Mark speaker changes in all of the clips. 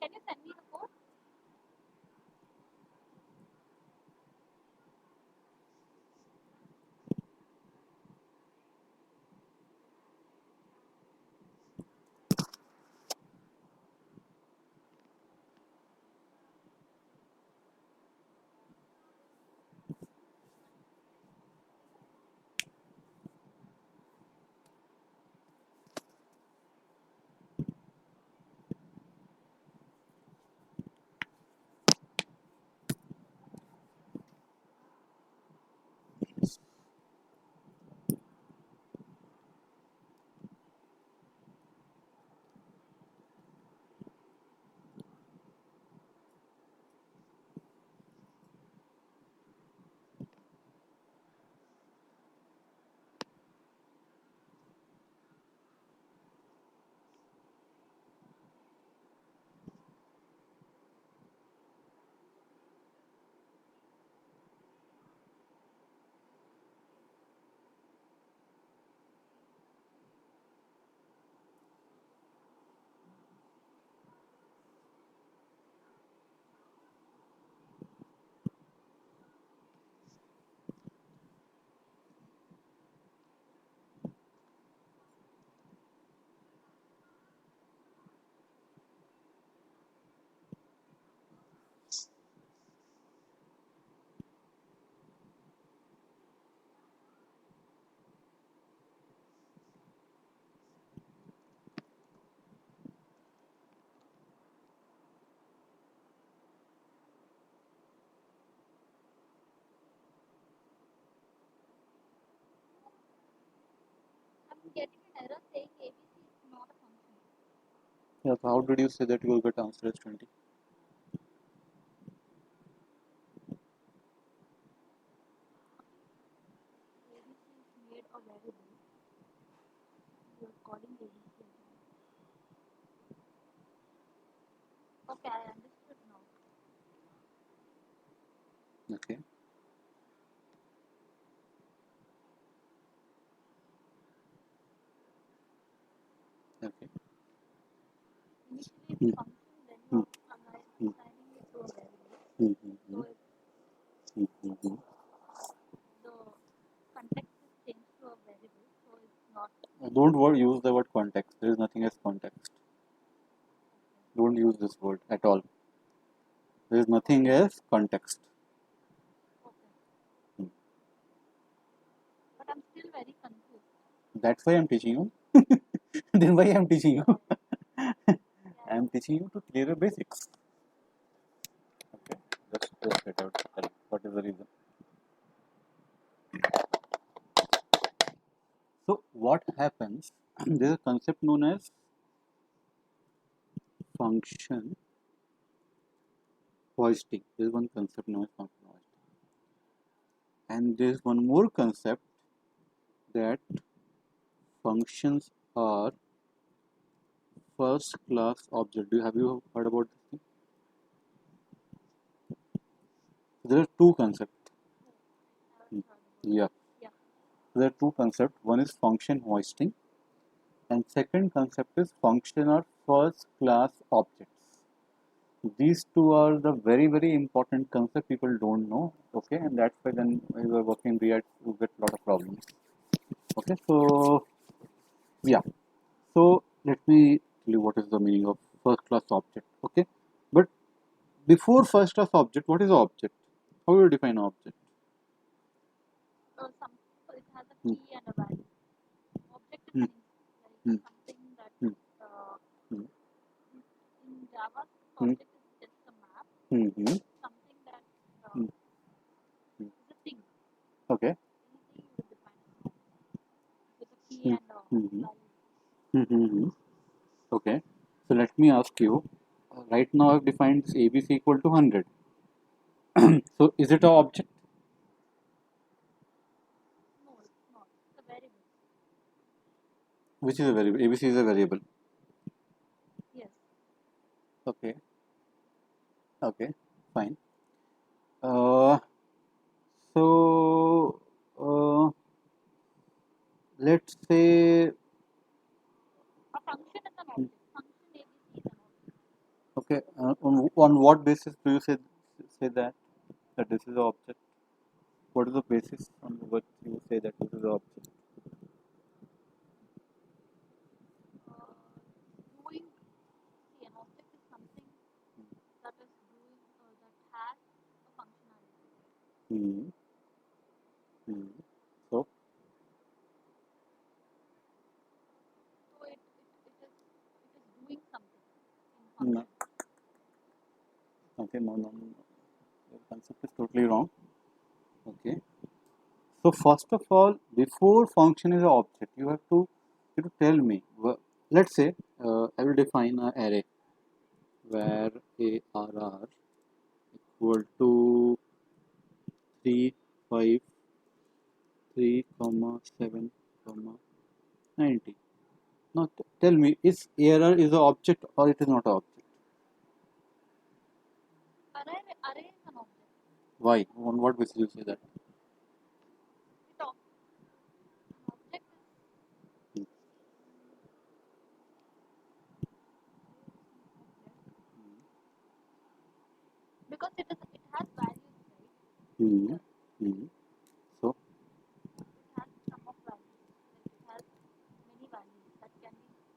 Speaker 1: Can you send me the code? I'm getting an error saying ABC is not a function.
Speaker 2: Yeah, so how did you say that you will get answer as 20?
Speaker 1: ABC is made a variable. You're calling ABC as well. Okay, I understood now.
Speaker 2: Okay. Okay.
Speaker 1: Initially it's
Speaker 2: Hmm.
Speaker 1: function, then
Speaker 2: Hmm.
Speaker 1: you're assigning it to a variable.
Speaker 2: Hmm.
Speaker 1: So if
Speaker 2: Hmm. Hmm. Hmm.
Speaker 1: the context is changed to a variable, so it's not.
Speaker 2: Don't use the word context. There is nothing as context. Don't use this word at all. There is nothing as context.
Speaker 1: Okay.
Speaker 2: Hmm.
Speaker 1: But I'm still very confused.
Speaker 2: That's why I'm teaching you. Then why I'm teaching you? I'm teaching you to clear the basics. Okay. Just get out. What is the reason? So what happens? There is a concept known as function hoisting. There is one concept known as function hoisting. And there is one more concept that functions are first class object. Have you heard about this thing? There are two concepts. Yeah.
Speaker 1: Yeah.
Speaker 2: There are two concepts. One is function hoisting, and second concept is function are first class objects. These two are the very important concept people don't know. Okay, and that's why then when you are working React, you get a lot of problems. Okay, so yeah. So let me tell you what is the meaning of first class object. Okay, but before first class object, what is object? How do you define object?
Speaker 1: It has a key and a value. Object is
Speaker 2: Hmm.
Speaker 1: like something that
Speaker 2: Hmm.
Speaker 1: in Java,
Speaker 2: Hmm.
Speaker 1: object is just a map.
Speaker 2: Mm-hmm.
Speaker 1: Something that
Speaker 2: Hmm.
Speaker 1: is a thing.
Speaker 2: Okay.
Speaker 1: Anything you would define as an object with a key
Speaker 2: Hmm.
Speaker 1: and a
Speaker 2: Mm-hmm.
Speaker 1: value.
Speaker 2: Mm-hmm. Okay. So let me ask you. Right now I've defined this ABC equal to 100. So is it an object?
Speaker 1: No, it's not. It's a variable.
Speaker 2: Which is a variable? ABC is a variable.
Speaker 1: Yes.
Speaker 2: Okay. Okay. Fine. Uh, so let's say
Speaker 1: A function is an object. Function ABC is an object.
Speaker 2: Okay, on what basis do you say that this is the object? What is the basis on what you say that this is the object?
Speaker 1: Doing, see, an object is something that is doing, that has a functionality.
Speaker 2: Hmm. So,
Speaker 1: So it is doing something in
Speaker 2: no,
Speaker 1: function.
Speaker 2: okay, no. Your concept is totally wrong. Okay. So first of all, before function is an object, you have to tell me. Let's say I will define an array where ARR equal to 3, 5, 3, comma 7, comma 90. Now tell me, is ARR is an object or it is not an object?
Speaker 1: Array is an object.
Speaker 2: Why? On what basis you say that?
Speaker 1: An object is because it has values, right?
Speaker 2: Hmm. Hmm. So,
Speaker 1: It has sum of values. Like it has many values that needs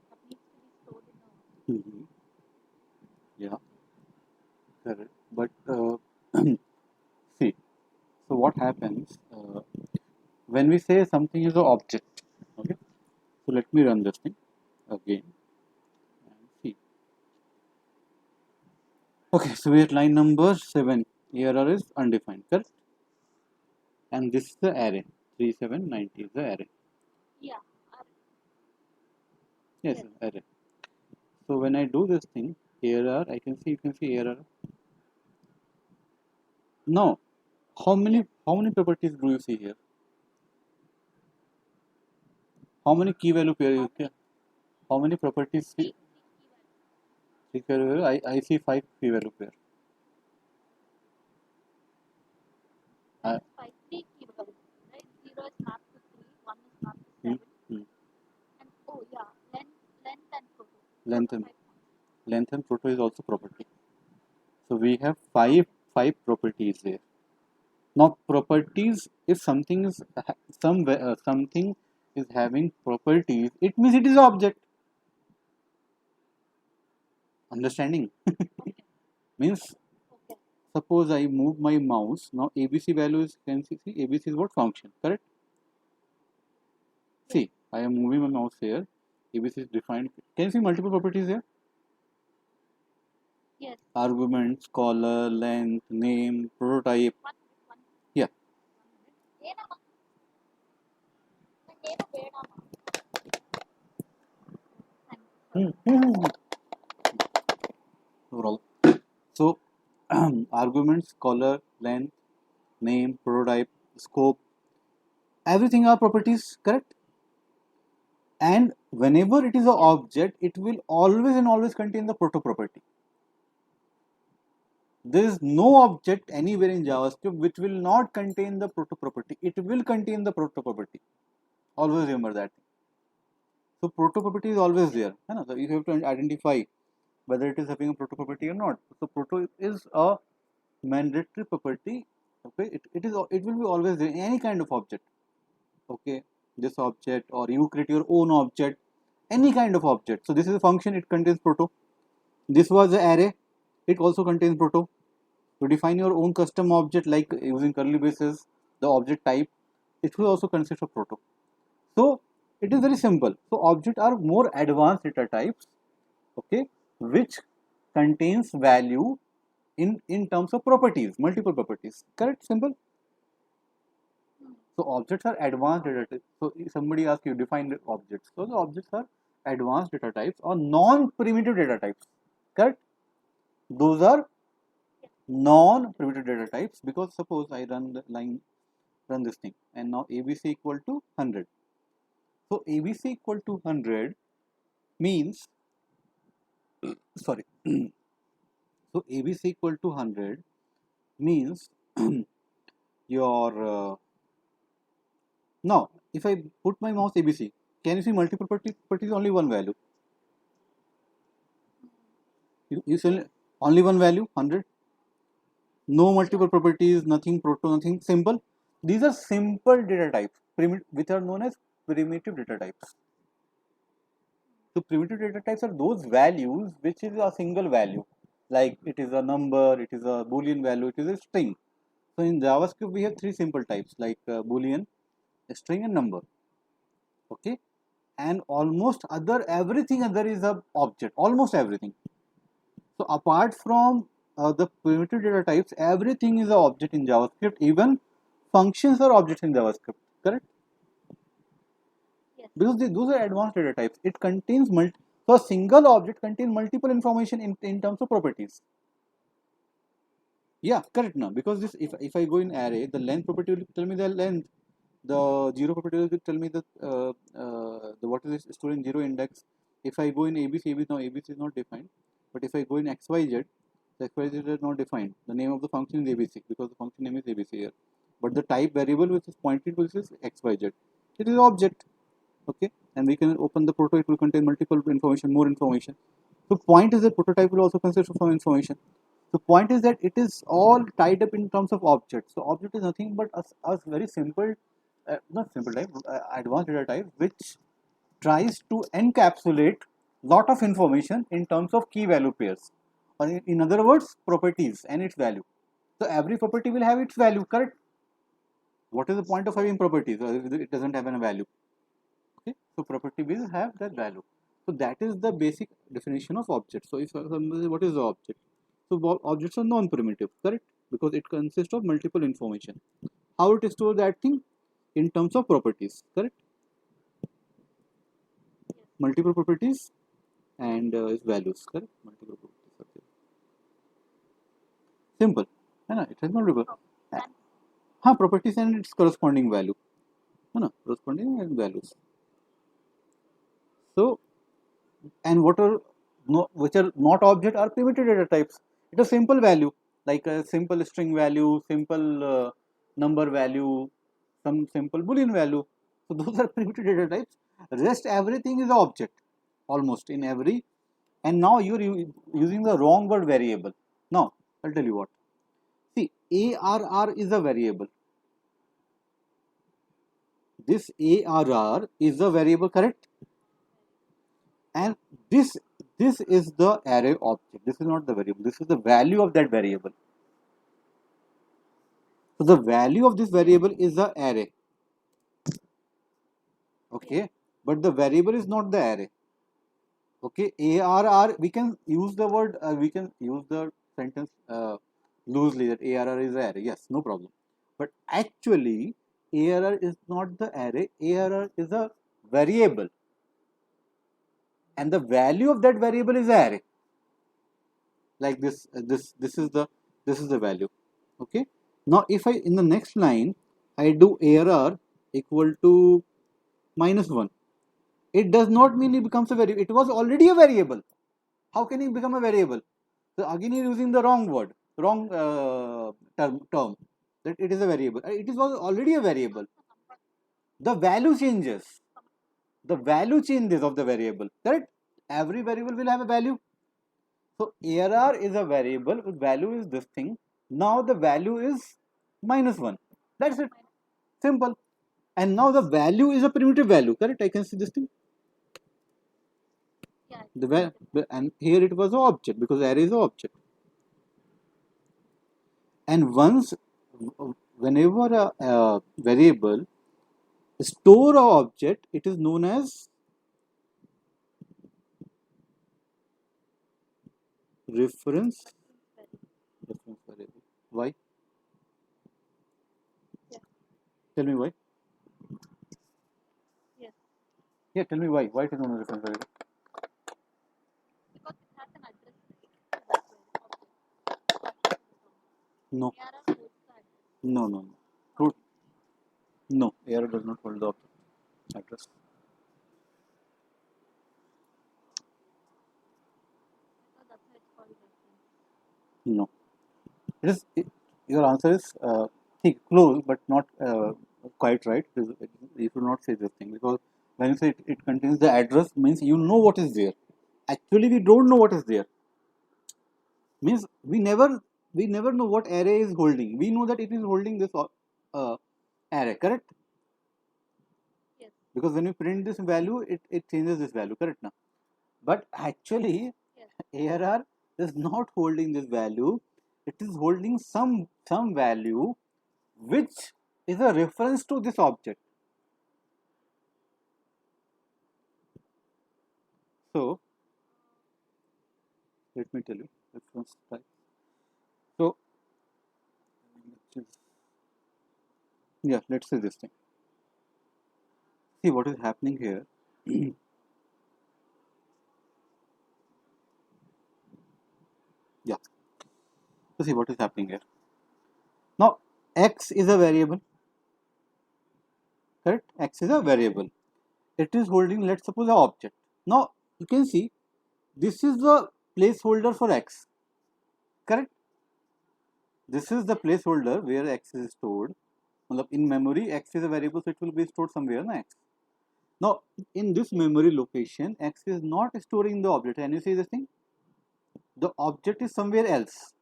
Speaker 1: to be stored in a
Speaker 2: hmm, yeah, correct. But see, so what happens when we say something is an object? Okay, so let me run this thing again and see. Okay, so we are at line number 7. Error is undefined, correct? And this is the array. 3790 is the array.
Speaker 1: yeah.
Speaker 2: Yes,
Speaker 1: Yes.
Speaker 2: array. So when I do this thing, error, I can see, you can see error. Now, how many properties do you see here? How many key value pair you can? How many properties see?
Speaker 1: Three key values.
Speaker 2: I see 5 key value pair.
Speaker 1: That is 5 three key values, right? 0 is mapped to 3, 1 is mapped to 7,
Speaker 2: Hmm.
Speaker 1: and oh yeah, length and proto.
Speaker 2: Length
Speaker 1: Proto
Speaker 2: and
Speaker 1: 5 points.
Speaker 2: length and proto is also property. So we have five properties there. Now properties, if something is something is having properties, it means it is object. Understanding?
Speaker 1: Okay.
Speaker 2: Means
Speaker 1: Okay.
Speaker 2: suppose I move my mouse. Now ABC value is, can see ABC is what function, correct?
Speaker 1: Yes.
Speaker 2: See, I am moving my mouse here. ABC is defined. Can you see multiple properties here?
Speaker 1: Yes.
Speaker 2: Arguments, color, length, name, prototype.
Speaker 1: One
Speaker 2: Yeah.
Speaker 1: ಏನಮ್ಮ ನಂಗೇನು ಬೇಡಮ್ಮ
Speaker 2: Overall. So arguments, color, length, name, prototype, scope, everything are properties, correct? And whenever it is an
Speaker 1: Yes.
Speaker 2: object, it will always and always contain the proto property. There is no object anywhere in JavaScript which will not contain the proto property. It will contain the proto property. Always remember that. So proto property is always there. So you have to identify whether it is having a proto property or not. So proto is a mandatory property. Okay, it will be always there in any kind of object. Okay, this object, or you create your own object, any kind of object. So this is a function, it contains proto. This was the array, it also contains proto. To define your own custom object, like using curly braces, the object type, it will also consist of proto. So it is very simple. So objects are more advanced data types, okay, which contains value in terms of properties, multiple properties. Correct? Simple. So objects are advanced data types. So if somebody asks you define the objects. So the objects are advanced data types or non-primitive data types. Correct? Those are non-primitive data types, because suppose I run this thing, and now ABC equal to 100. So ABC equal to 100 means sorry. So ABC equal to 100 means your now if I put my mouse ABC, can you see multiple properties? Only one value. You Only one value, 100. No multiple properties, nothing proto, nothing, simple. These are simple data types, which are known as primitive data types. So primitive data types are those values which is a single value, like it is a number, it is a boolean value, it is a string. So in JavaScript we have three simple types like boolean, string and number. Okay, and almost everything other is a object, almost everything. So apart from the primitive data types, everything is an object in JavaScript. Even functions are objects in JavaScript, correct?
Speaker 1: Yes.
Speaker 2: Because those are advanced data types. It contains so a single object contains multiple information in terms of properties. Yeah, correct now. Because this, if I go in array, the length property will tell me the length. The zero property will tell me the what is stored in zero index. If I go in ABC, now ABC is not defined. But if I go in XYZ, the XYZ is not defined. The name of the function is ABC because the function name is ABC here. But the type variable which is pointed to is XYZ. It is object. Okay, and we can open the proto. It will contain multiple information, more information. So point is that prototype will also consist of some information. The point is that it is all tied up in terms of objects. So object is nothing but a very simple, not simple type, advanced data type, which tries to encapsulate lot of information in terms of key value pairs, or in other words, properties and its value. So every property will have its value, correct? What is the point of having properties? It doesn't have a value. Okay, so property will have that value. So that is the basic definition of object. So if what is the object? So objects are non-primitive, correct? Because it consists of multiple information. How it stores that thing? In terms of properties, correct? Multiple properties and its values, correct? Multiple properties. Okay. Simple. It has multiple. Properties and its corresponding value. Corresponding and values. So, and which are not object are primitive data types. It is simple value, like a simple string value, simple number value, some simple boolean value. So those are primitive data types. Rest everything is object, almost in every. And now you're using the wrong word variable. Now I'll tell you what. See, ARR is a variable. This ARR is a variable, correct? And this is the array object. This is not the variable. This is the value of that variable. So the value of this variable is the array. Okay, but the variable is not the array. Okay, ARR, we can use the word, we can use the sentence loosely that ARR is the array. Yes, no problem. But actually, ARR is not the array. ARR is a variable, and the value of that variable is the array. Like this, this is the value. Okay. Now, if I in the next line I do ARR equal to -1, it does not mean it becomes a variable. It was already a variable. How can it become a variable? So again, you're using the wrong word, wrong term. That it is a variable. It was already a variable. The value changes. The value changes of the variable. Correct? Every variable will have a value. So ARR is a variable. With value is this thing. Now the value is -1. That's it. Simple. And now the value is a primitive value. Correct? I can see this thing.
Speaker 1: Yeah.
Speaker 2: And here it was an object because array is an object. And whenever a variable store an object, it is known as reference variable. Why?
Speaker 1: Yeah.
Speaker 2: Tell me why.
Speaker 1: Yes.
Speaker 2: Yeah, tell me why. Why it is known as reference variable?
Speaker 1: Because it has an address. That's why object.
Speaker 2: No.
Speaker 1: ARR holds the address.
Speaker 2: No. No, ARR does not hold the object address.
Speaker 1: So that's why it's called reference.
Speaker 2: No. Your answer is close, but not quite right. You should not say this thing because when you say it contains the address, means you know what is there. Actually, we don't know what is there. Means we never know what array is holding. We know that it is holding this array, correct?
Speaker 1: Yes.
Speaker 2: Because when we print this value, it changes this value, correct now? But actually,
Speaker 1: Yes.
Speaker 2: ARR is not holding this value. It is holding some value which is a reference to this object. So let me tell you reference type. So yeah, let's say this thing. See what is happening here. Yeah. So see what is happening here. Now x is a variable, correct? X is a variable. It is holding, let's suppose, an object. Now you can see this is the placeholder for x, correct? This is the placeholder where x is stored. In memory, x is a variable, so it will be stored somewhere, na x. Now, in this memory location, x is not storing the object. Can you see this thing? The object is somewhere else.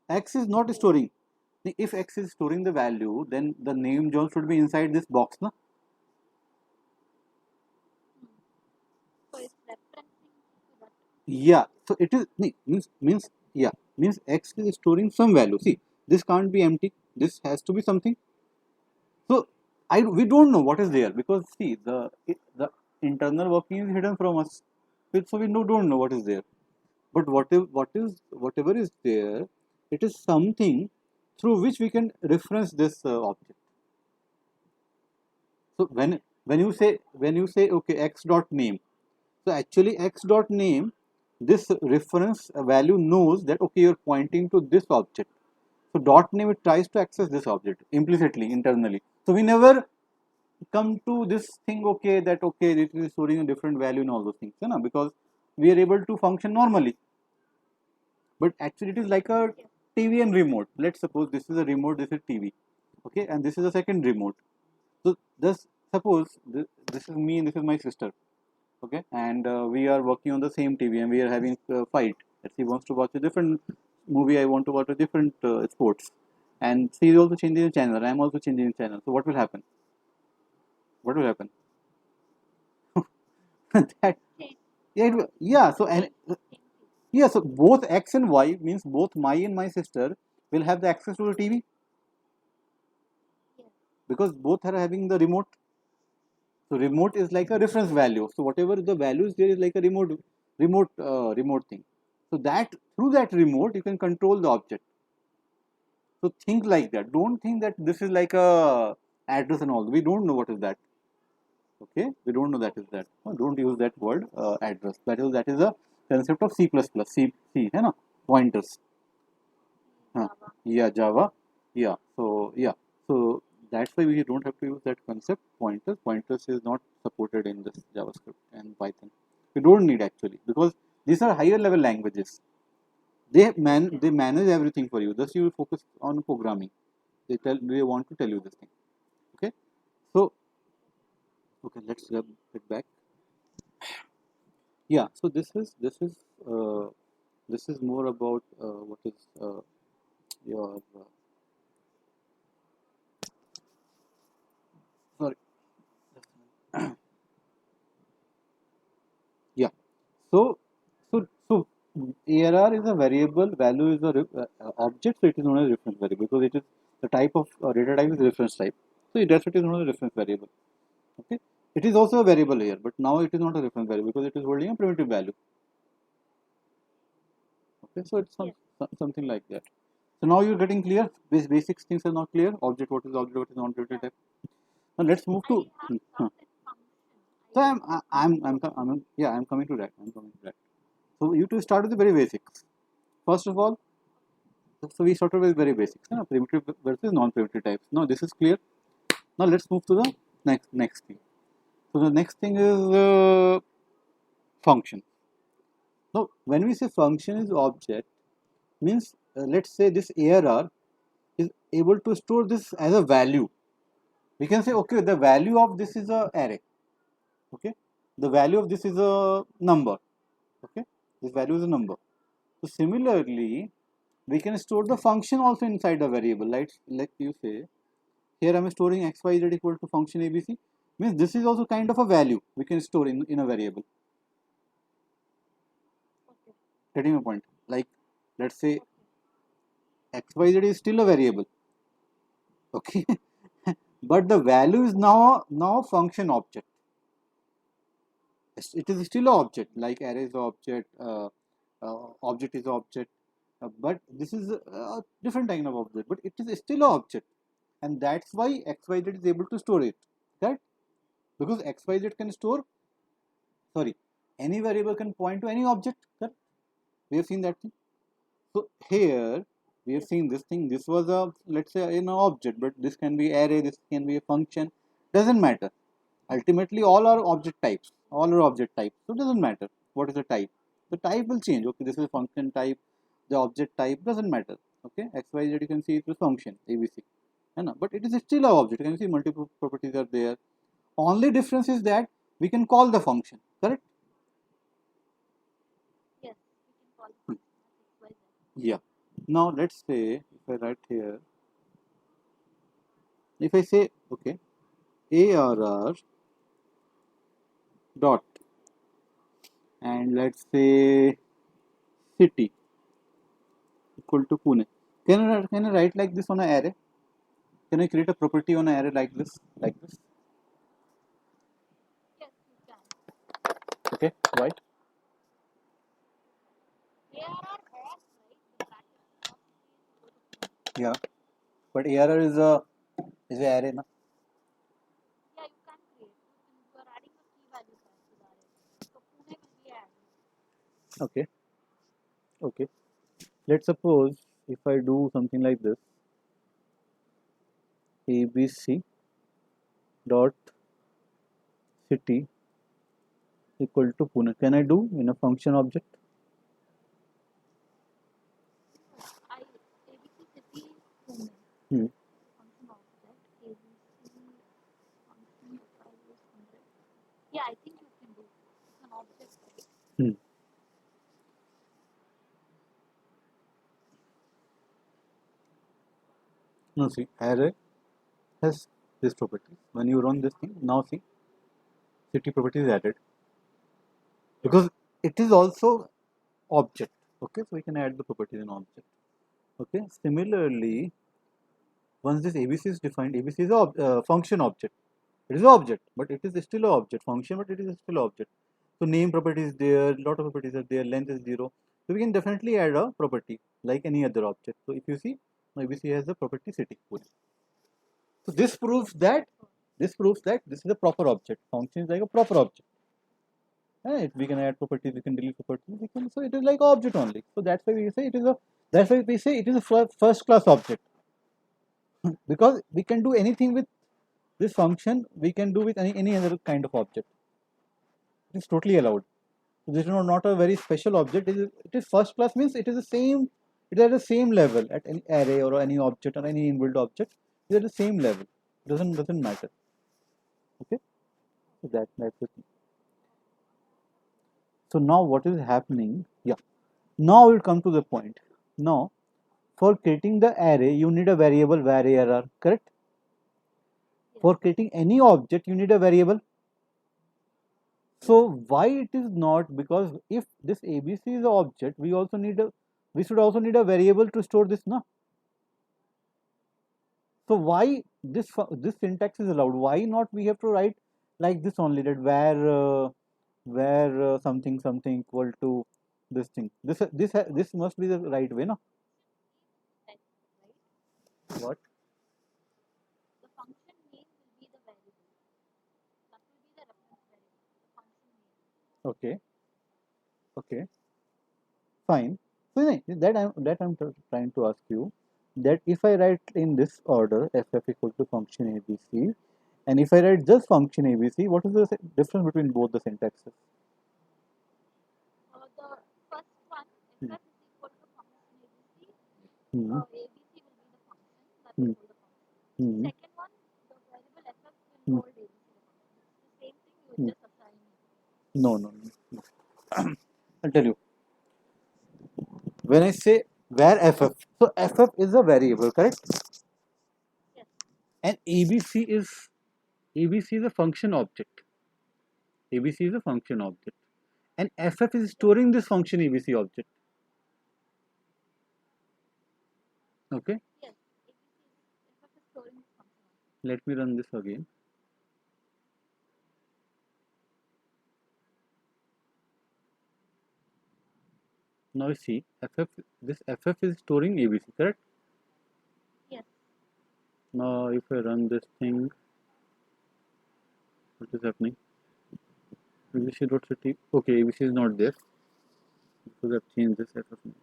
Speaker 2: X is not storing. If x is storing the value, then the name John should be inside this box, na?
Speaker 1: So it's referencing to that.
Speaker 2: Yeah. So it is means x is storing some value. See, this can't be empty. This has to be something. So we don't know what is there because see the internal working is hidden from us. So we don't know what is there. But whatever is there, it is something through which we can reference this object. So when you say okay x dot name, so actually x dot name, this reference value knows that okay you're pointing to this object. So dot name, it tries to access this object implicitly internally. So we never come to this thing okay that okay this is storing a different value and all those things, you know, because we are able to function normally. But actually it is like a
Speaker 1: Yes.
Speaker 2: TV and remote. Let's suppose this is a remote, this is TV, okay, and this is a second remote. So this suppose this is me and this is my sister, okay, and we are working on the same TV and we are having a fight. She wants to watch a different movie, I want to watch a different sports, and she is also changing the channel, I am also changing the channel. So what will happen? What will happen? That
Speaker 1: Change.
Speaker 2: yeah, so and
Speaker 1: Change. Same thing.
Speaker 2: yeah, so both x and y means both my and my sister will have the access to the TV
Speaker 1: Yes.
Speaker 2: because both are having the remote. So remote is like a reference value. So whatever the values there is like a remote thing. So that through that remote you can control the object. So think like that. Don't think that this is like a address and all. We don't know what is that. Okay, we don't know that is that. No, don't use that word address. That is a concept of C++. C, है ना? Pointers.
Speaker 1: Java.
Speaker 2: Yeah, Java. Yeah. So yeah. So that's why we don't have to use that concept pointers. Pointers is not supported in this JavaScript and Python. We don't need actually because these are higher level languages. They manage everything for you. Thus you will focus on programming. They want to tell you this thing. Okay. So okay, let's get back. Yeah. So uh, this is more about what is your sorry. Yeah. So, so ARR is a variable, value is a object, so it is known as reference variable because it is the type of data type is reference type. So that's what is known as reference variable. Okay. It is also a variable here, but now it is not a reference variable because it is holding a primitive value. Okay. So it's
Speaker 1: Yes.
Speaker 2: something like that. So now you're getting clear. Basic things are not clear. Object, what is object, what is non-object type. Now let's move
Speaker 1: I
Speaker 2: to.
Speaker 1: have
Speaker 2: Hmm,
Speaker 1: certain function.
Speaker 2: So
Speaker 1: I don't
Speaker 2: yeah, I'm coming to that. I'm coming to that. So you to start with the very basics. First of all, so we started with very basics, primitive versus non-primitive types. Now this is clear. Now let's move to the next thing. So the next thing is function. Now when we say function is object, means let's say this ARR is able to store this as a value. We can say okay, the value of this is a array. Okay, the value of this is a number. Okay, this value is a number. So similarly, we can store the function also inside a variable. Like you say, here I am storing xyz equal to function abc. Means this is also kind of a value we can store in a variable.
Speaker 1: Okay.
Speaker 2: Getting my point? Like, let's say xyz is still a variable. Okay. But the value is now function object. It is still an object, like array is object, object is object, but this is a different kind of object, but it is still an object, and that's why xyz is able to store it, right? Because xyz can store, sorry, any variable can point to any object, correct? We have seen that thing. So here we have seen this thing. This was a, let's say, an object, but this can be array, this can be a function, doesn't matter. Ultimately all are object types, so it doesn't matter what is the type. The type will change. Okay, this is a function type, the object type doesn't matter. Okay, xyz you can see it is function abc, but it is still an object. You can see multiple properties are there. Only difference is that we can call the function, correct?
Speaker 1: Yes, we can call the function as xyz.
Speaker 2: Yeah. Now let's say if I write here, if I say okay, arr dot, and let's say city equal to Pune. Can I write like this on an array? Can I create a property on an array like this? Like this?
Speaker 1: Yes, you can.
Speaker 2: Okay, right?
Speaker 1: ARR off, right? The bracket of is equal to Pune.
Speaker 2: Yeah. But ARR is a array, na?
Speaker 1: Yeah, you can create. You are adding a key value tag to the array. So Pune will be added.
Speaker 2: Okay. Okay. Let's suppose if I do something like this, ABC dot city equal to Pune. Can I do in a function object?
Speaker 1: ABC city Pune.
Speaker 2: Hmm.
Speaker 1: Function object ABC function if I use 100. Yeah, I think you can do. It's an object, right?
Speaker 2: Hmm. No, see, array has this property. When you run this thing, now see, city property is added because it is also object. Okay, so we can add the properties in object. Okay, similarly, once this ABC is defined, ABC is a function object. It is an object, but it is still an object. Function, but it is still an object. So name property is there, lot of properties are there, length is 0. So we can definitely add a property like any other object. So if you see, ABC has the property city. So this proves that this is a proper object. Function is like a proper object. Right? We can add properties, we can delete properties, so it is like object only. So that's why we say it is a, that's why we say it is a first class object. Because we can do anything with this function, we can do with any other kind of object. It is totally allowed. So this is not a very special object. It is first class, means it is the same, it is at the same level at any array or any object or any inbuilt object. It is at the same level. Doesn't matter. Okay. So that's the thing. So now what is happening? Yeah. Now we'll come to the point. Now for creating the array, you need a variable var, correct?
Speaker 1: Yes.
Speaker 2: For creating any object, you need a variable. So why it is not? Because if this ABC is an object, we should also need a variable to store this, na? So why this syntax is allowed? Why not we have to write like this only, that where something something equal to this thing. This must be the right way, no?
Speaker 1: Right? Right?
Speaker 2: What?
Speaker 1: The function name will be the variable. That will be the reference variable. The function name.
Speaker 2: Okay. Okay. Fine. So I'm trying to ask you that if I write in this order ff equal to function abc, and if I write just function abc, what is the difference between both the syntaxes?
Speaker 1: The first one,
Speaker 2: Hmm.
Speaker 1: ff is equal to function ABC.
Speaker 2: Hmm.
Speaker 1: ABC will be the function that
Speaker 2: Hmm.
Speaker 1: will hold the function.
Speaker 2: Hmm.
Speaker 1: Second one, the variable ff will
Speaker 2: Hmm.
Speaker 1: hold ABC the function. It's the same thing, you will
Speaker 2: Hmm.
Speaker 1: just assign it.
Speaker 2: No. I'll tell you. when I say where ff, so ff is a variable, correct?
Speaker 1: Yes.
Speaker 2: And abc is a function object. abc is a function object, and ff is storing this function abc object. Okay,
Speaker 1: Yes. FF is storing this function.
Speaker 2: let me run this again. Now see, this ff is storing abc, correct?
Speaker 1: Yes.
Speaker 2: Now if I run this thing, what is happening? abc.city, okay, abc is not there because I've changed this ff name.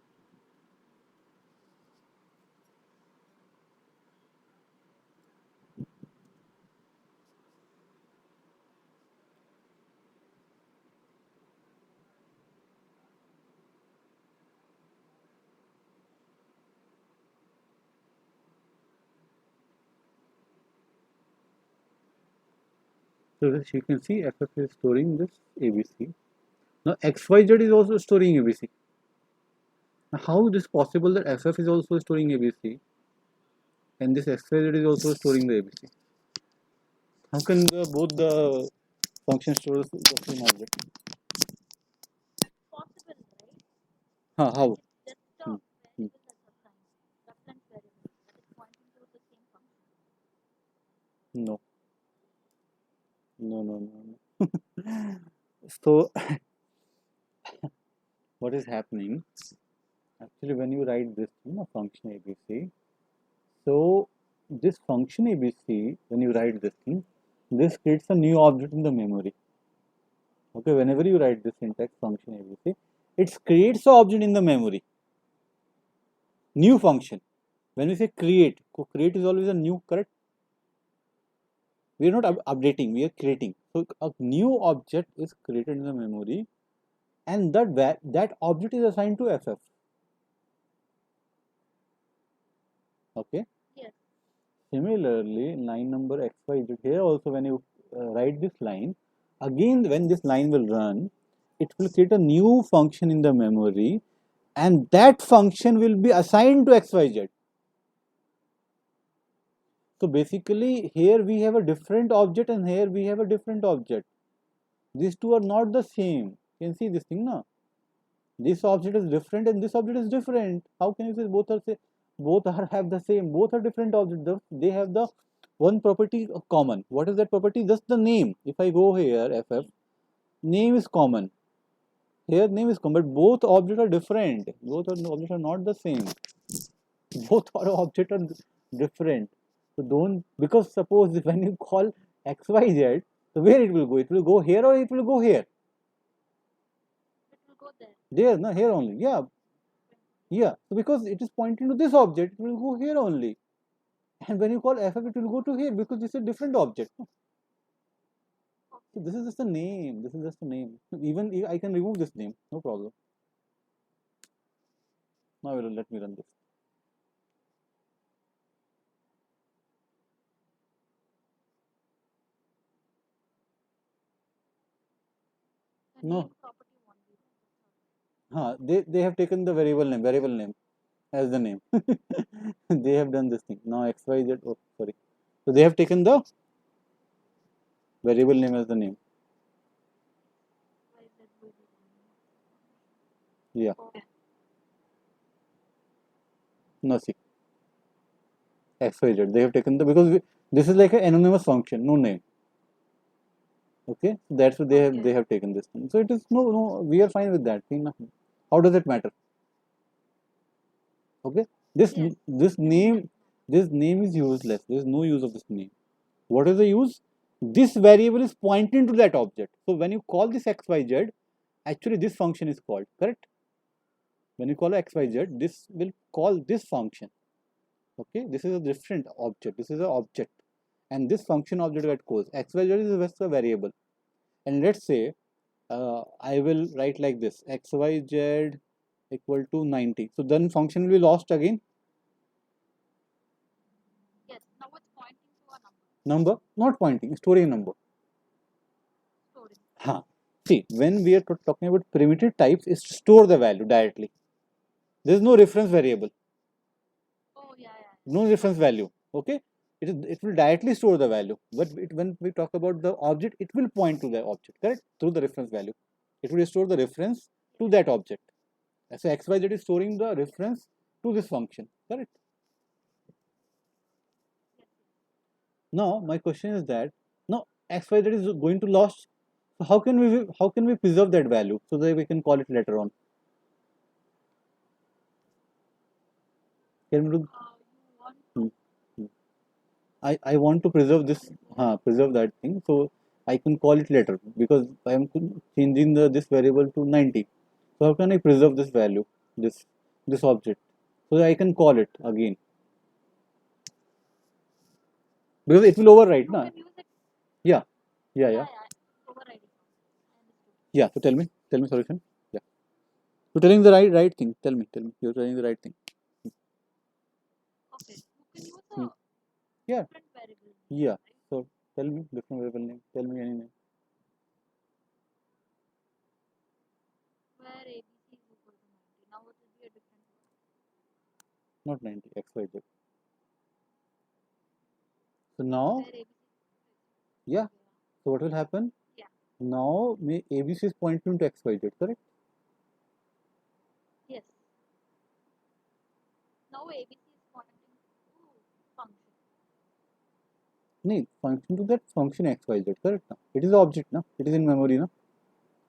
Speaker 2: So as you can see, ff is storing this abc. Now xyz is also storing abc. Now how is this possible that ff is also storing abc and this xyz is also storing the abc? How can both the functions store the same object?
Speaker 1: Possible, right?
Speaker 2: How?
Speaker 1: It's just a
Speaker 2: Hmm. Hmm.
Speaker 1: variable that's assigned, reference variable that is pointing to the same function.
Speaker 2: No, no. So what is happening? Actually, when you write this function abc, so this function abc, when you write this thing, this creates a new object in the memory. Okay, whenever you write this syntax function abc, it creates an object in the memory. New function. When we say create, create is always a new, correct? We are not updating, we are creating. So a new object is created in the memory, and that object is assigned to ff. Okay.
Speaker 1: Yes.
Speaker 2: Similarly, line number xyz here also, when you write this line, again when this line will run, it will create a new function in the memory, and that function will be assigned to xyz. So basically, here we have a different object and here we have a different object. These two are not the same. You can see this thing now. This object is different and this object is different. How can you say both are have the same? Both are different objects. They have the one property common. What is that property? Just the name. If I go here, ff, name is common. Here name is common, but both objects are different. Both objects are not the same. Both are objects are different. So don't, because suppose when you call xyz, so where it will go? It will go here or it will go here?
Speaker 1: It will go there.
Speaker 2: There, no, here only. Yeah, yeah. So because it is pointing to this object, it will go here only. And when you call ff, it will go to here because this is a different object. So this is just a name. This is just a name. Even I can remove this name, no problem. Now let me run this.
Speaker 1: The
Speaker 2: No.
Speaker 1: name property won't be there.
Speaker 2: They have taken the variable name as the name. They have done this thing. Now xyz. Oh, sorry. So they have taken the variable name as the name.
Speaker 1: Why that will be there?
Speaker 2: Yeah.
Speaker 1: Okay.
Speaker 2: No, see. xyz. They have taken the, because this is like an anonymous function, no name. Okay, so that's what they have taken this thing. So it is no, we are fine with that. How does it matter? Okay, this
Speaker 1: Yes.
Speaker 2: this name is useless. There is no use of this name. What is the use? This variable is pointing to that object. So when you call this xyz, actually this function is called, correct? When you call xyz, this will call this function. Okay, this is a different object. This is an object, and this function object that calls xyz is just a variable. And let's say I will write like this: xyz equal to 90. So then function will be lost again.
Speaker 1: Yes. Now it's pointing to a
Speaker 2: Number, not pointing, storing number.
Speaker 1: storing.
Speaker 2: See, when we are talking about primitive types, is to store the value directly. There is no reference variable,
Speaker 1: Oh, yeah.
Speaker 2: no reference value. Okay, it will directly store the value, but when we talk about the object, it will point to the object, correct, through the reference value. It will store the reference to that object. So xyz is storing the reference to this function, correct?
Speaker 1: Yes.
Speaker 2: Now my question is that now xyz is going to lost. So how can we preserve that value so that we can call it later on? Can we do?
Speaker 1: You want
Speaker 2: Hmm, hmm. I want to preserve this, preserve that thing, so I can call it later because I am changing this variable to 90. So how can I preserve this value, this this object, so that I can call it again, because it will overwrite,
Speaker 1: you
Speaker 2: na?
Speaker 1: can use it.
Speaker 2: Yeah, yeah,
Speaker 1: Yeah,
Speaker 2: yeah,
Speaker 1: overriding. I understood.
Speaker 2: yeah. So tell me solution. Yeah, you're telling the right thing. Tell me. You're telling the right thing.
Speaker 1: Okay, you can use
Speaker 2: Hmm.
Speaker 1: a
Speaker 2: Yeah,
Speaker 1: different variable,
Speaker 2: yeah.
Speaker 1: right?
Speaker 2: So tell me different variable name. Tell me any name.
Speaker 1: Where ABC is equal to 90. Now it will be a different word.
Speaker 2: Not 90. XYZ. So now,
Speaker 1: Where ABC.
Speaker 2: yeah.
Speaker 1: Okay,
Speaker 2: So what will happen?
Speaker 1: yeah.
Speaker 2: Now ABC is pointing to XYZ, correct?
Speaker 1: Yes. Now ABC is pointing to function.
Speaker 2: No, function to that function XYZ, correct? Na? It is the object, na? It is in memory, na?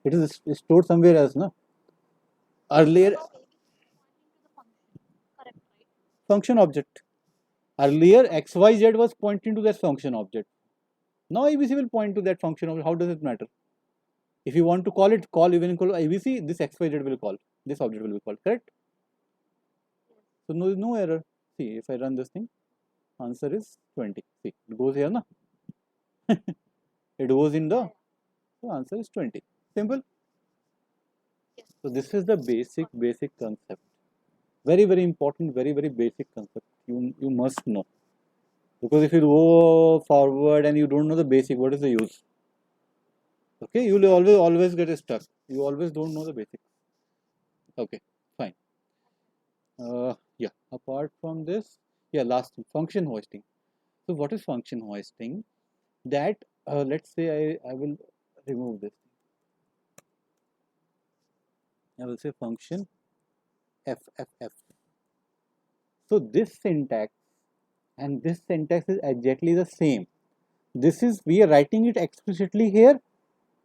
Speaker 2: It is stored somewhere else, na? Earlier,
Speaker 1: So now ABC is pointing to the function. Correct, right?
Speaker 2: function object. Earlier, XYZ was pointing to that function object. Now ABC will point to that function object. How does it matter? If you want to call it, even equal to ABC, this XYZ will call. This object will be called, correct?
Speaker 1: Yes.
Speaker 2: So no error. See, if I run this thing, answer is 20. See, it goes here, na? It goes in the, so answer is 20. Simple.
Speaker 1: Yes.
Speaker 2: So this is the basic concept. Very important, very basic concept. You must know, because if you go forward and you don't know the basic, what is the use? Okay, you will always get stuck. You always don't know the basics. Okay, fine. Yeah. Apart from this, yeah, last thing, function hoisting. So what is function hoisting? That let's say I will remove this. I will say function FFF. So this syntax and this syntax is exactly the same. This is, we are writing it explicitly here,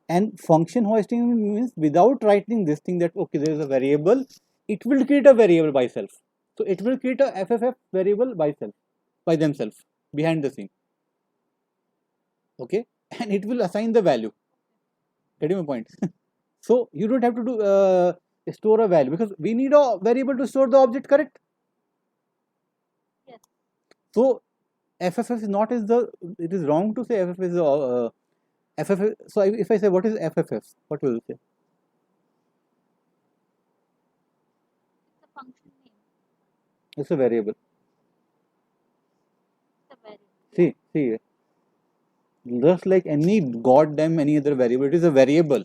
Speaker 2: and function hoisting means without writing this thing that okay, there is a variable, it will create a variable by itself. So it will create a FFF variable by themselves, behind the scene. Okay, and it will assign the value. Getting my point? So you don't have to do store a value, because we need a variable to store the object, correct?
Speaker 1: Yes.
Speaker 2: So FFF is not is the, it is wrong to say FFF is FFF. So if I say what is FFF, what will you say?
Speaker 1: It's a function name.
Speaker 2: It's a variable.
Speaker 1: It's a variable.
Speaker 2: See, just like any other variable, it is a variable.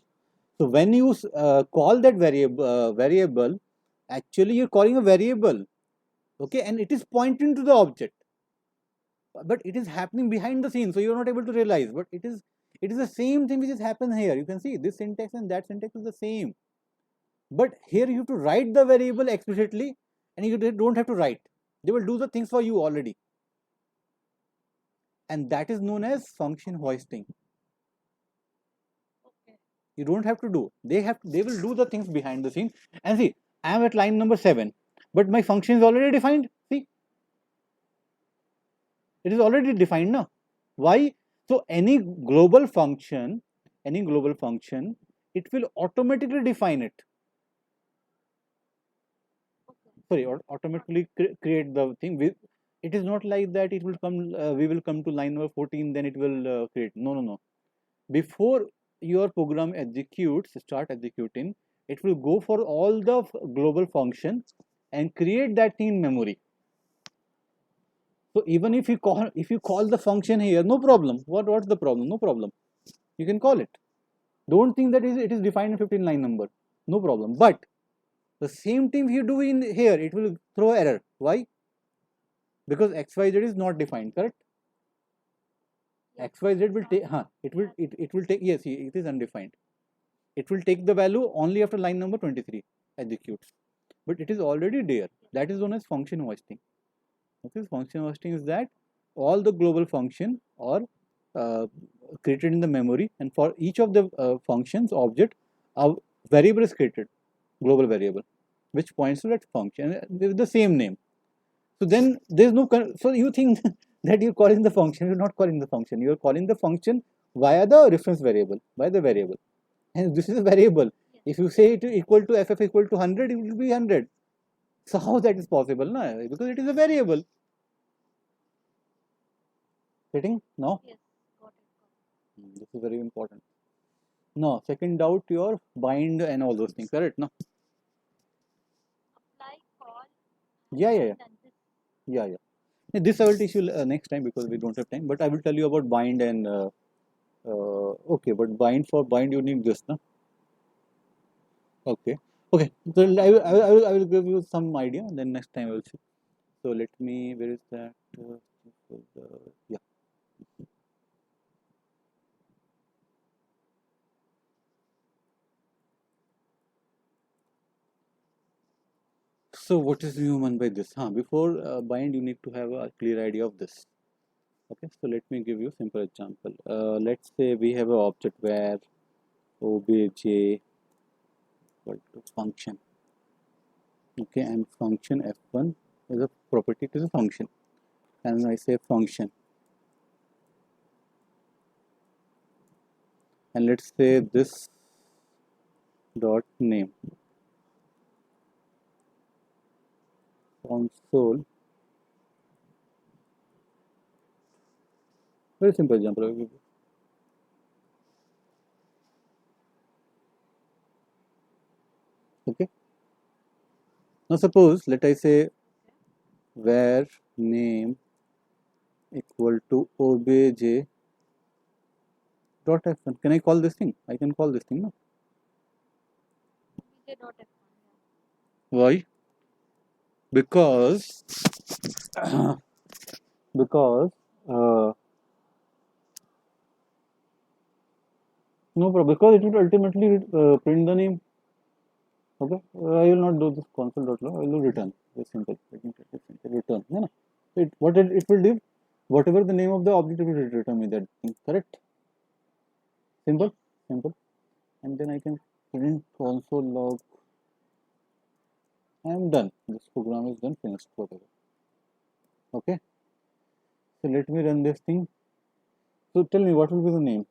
Speaker 2: So when you call that variable, actually you're calling a variable, okay, and it is pointing to the object, but it is happening behind the scene, so you're not able to realize. But it is the same thing which is happening here. You can see this syntax and that syntax is the same, but here you have to write the variable explicitly, and you don't have to write. They will do the things for you already, and that is known as function hoisting.
Speaker 1: Okay.
Speaker 2: You don't have to do. They will do the things behind the scene. And see, I am at line number 7, but my function is already defined. See, it is already defined now. Why? So any global function, it will automatically define it.
Speaker 1: Okay.
Speaker 2: Sorry, automatically create the thing. It is not like that. It will come. We will come to line number 14, then it will create. No. Before your program start executing, it will go for all the global functions and create that thing in memory. So even if you call the function here, no problem. What's the problem? No problem. You can call it. Don't think that it is defined in 15 line number. No problem. But The same thing you do in here, it will throw error. Why? Because XYZ is not defined, correct?
Speaker 1: Yes.
Speaker 2: XYZ will take, it will take, yes, it is undefined. It will take the value only after line number 23 executes. But it is already there. That is known as function hoisting. Okay, function hoisting is that all the global function are created in the memory, and for each of the functions object, a variable is created, global variable, which points to that function with the same name. So then there is no, so you think that you're calling the function, you're not calling the function, you're calling the function via the reference variable, by the variable. And this is a variable. If you say it equal to ff equal to 100, it will be 100. So how that is possible? No? Because it is a variable. Getting? No?
Speaker 1: Yes, got it.
Speaker 2: This is very important. No, second doubt your bind and all those things, correct? No?
Speaker 1: Apply, call.
Speaker 2: Yeah.
Speaker 1: Done this.
Speaker 2: Yeah. This I will teach you next time because we don't have time. But I will tell you about bind and okay. But for bind you need this, no? Okay. So I will give you some idea. Then next time I will see. So let me. Where is that? Yeah. So what is human by this? Before bind, you need to have a clear idea of this. Okay, so let me give you a simple example. Let's say we have an object where obj equal to function. Okay, and function f1 is a property to the function, and I say function, and let's say this dot name console. Very simple example I will give you. Okay. Now suppose let I say where name equal to obj dot f1. Can I call this thing? I can call this thing, no?
Speaker 1: Obj dot f1.
Speaker 2: Why? Because because no problem, because it will ultimately print the name. Okay, I will not do this console.log. I will do return. Very simple. Let me take it simple. Return. No. It will do, whatever the name of the object, it will return me that thing. Correct. Simple. And then I can print console.log. I am done. This program is done. Finished. Whatever. Okay. So let me run this thing. So tell me what will be the name.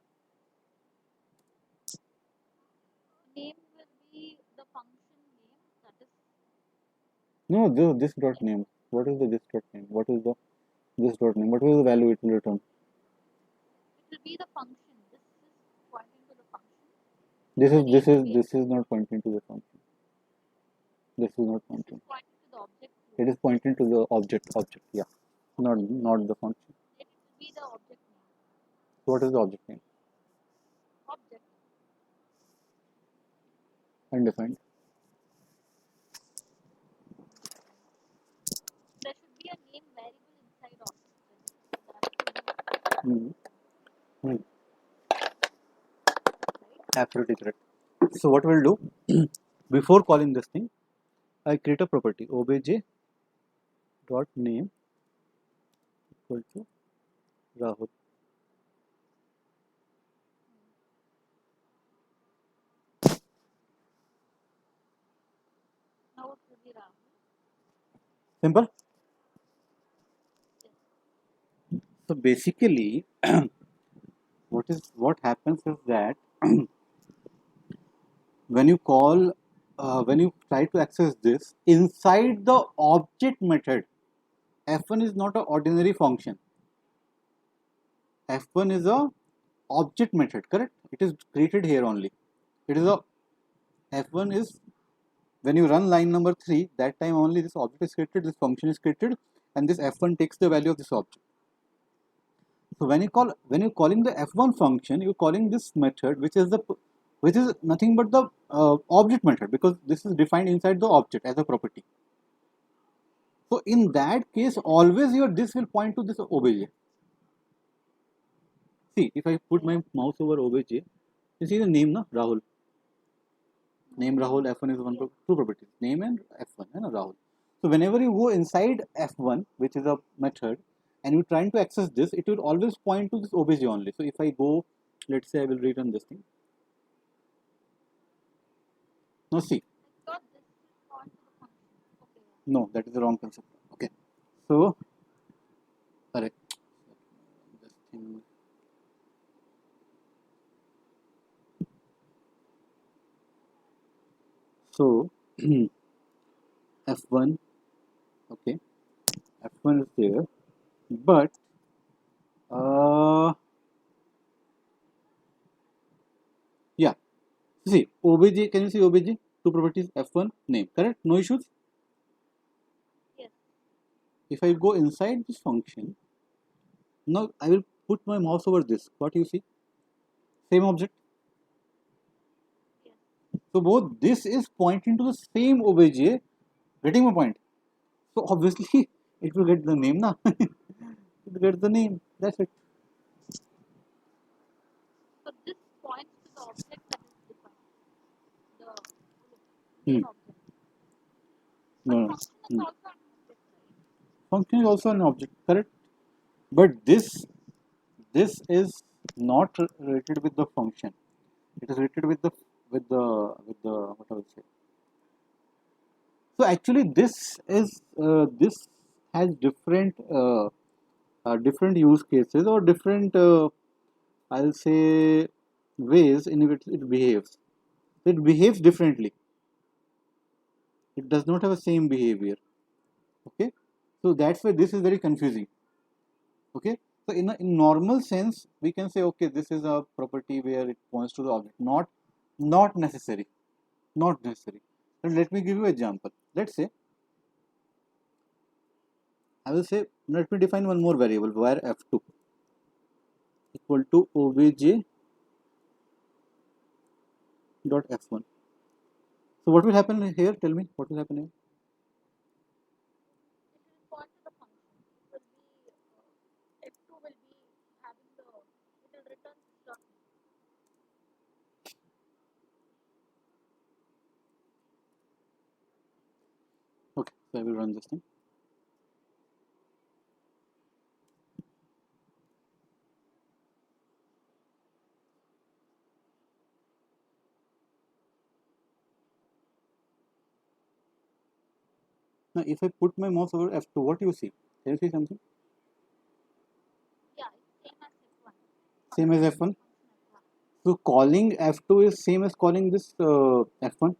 Speaker 1: Name will be the function name, that is.
Speaker 2: No, this dot name. What is the this dot name? What is the this dot name? What is the value it will return?
Speaker 1: It will be the function. This is pointing to the function.
Speaker 2: This is not pointing to the function. This is not pointing.
Speaker 1: Pointing to the object.
Speaker 2: It is pointing to the object. Yeah, not the function.
Speaker 1: It will be the object name.
Speaker 2: What is the object name?
Speaker 1: Object.
Speaker 2: Undefined.
Speaker 1: There should be a name variable inside object.
Speaker 2: Absolutely correct. So what we'll do, before calling this thing, I create a property obj dot name equal to Rahul.
Speaker 1: Now it will be Rahul.
Speaker 2: Simple. So basically, what happens is that when you call, when you try to access this inside the object method, f1 is not an ordinary function. f1 is a object method, correct? It is created here only. It is a f1 is when you run line number 3, that time only this object is created, this function is created, and this f1 takes the value of this object. So when you're calling the f1 function, you're calling this method, which is the which is nothing but the object method, because this is defined inside the object as a property. So in that case, always your this will point to this obj. See, if I put my mouse over obj, you see the name, na, Rahul. Name Rahul, F1 is one two properties, name and F1, and Rahul. So whenever you go inside F1, which is a method, and you're trying to access this, it will always point to this obj only. So if I go, let's say I will return this thing. Now see,
Speaker 1: I thought this is point to the function. Okay.
Speaker 2: no, that is the wrong concept. Okay, so correct. This thing. So F1, okay, F1 is there, but yeah, see obj. Can you see obj? Two properties, F1 name, correct? No issues.
Speaker 1: Yes.
Speaker 2: If I go inside this function, now I will put my mouse over this. What do you see? Same object.
Speaker 1: Yes.
Speaker 2: So both this is pointing to the same obj. Getting my point? So obviously it will get the name, na? It will get the name. That's it.
Speaker 1: So this points to the object that is defined. The
Speaker 2: Hmm.
Speaker 1: main object. But
Speaker 2: No, no.
Speaker 1: function is also an object, right?
Speaker 2: Function is also an object, correct? But this is not related with the function. It is related with the what I will say. So actually, this has different use cases, or different I'll say ways in which it behaves. It behaves differently. It does not have the same behavior. Okay, so that's why this is very confusing. Okay, so in normal sense, we can say, okay, this is a property where it points to the object. Not necessary. Not necessary. So let me give you an example. Let's say I will say, let me define one more variable, where f2 equal to obj dot f1. So what will happen here? Tell me what will happen here.
Speaker 1: It will point to the function. It will be F2 will be having the it will return dot.
Speaker 2: Okay, so I will run this thing. Now, if I put my mouse over f2, what do you see? Can you see something?
Speaker 1: Yeah, it's same as F1.
Speaker 2: Same as f1.
Speaker 1: Function F1.
Speaker 2: So calling f2 is same as calling this f1.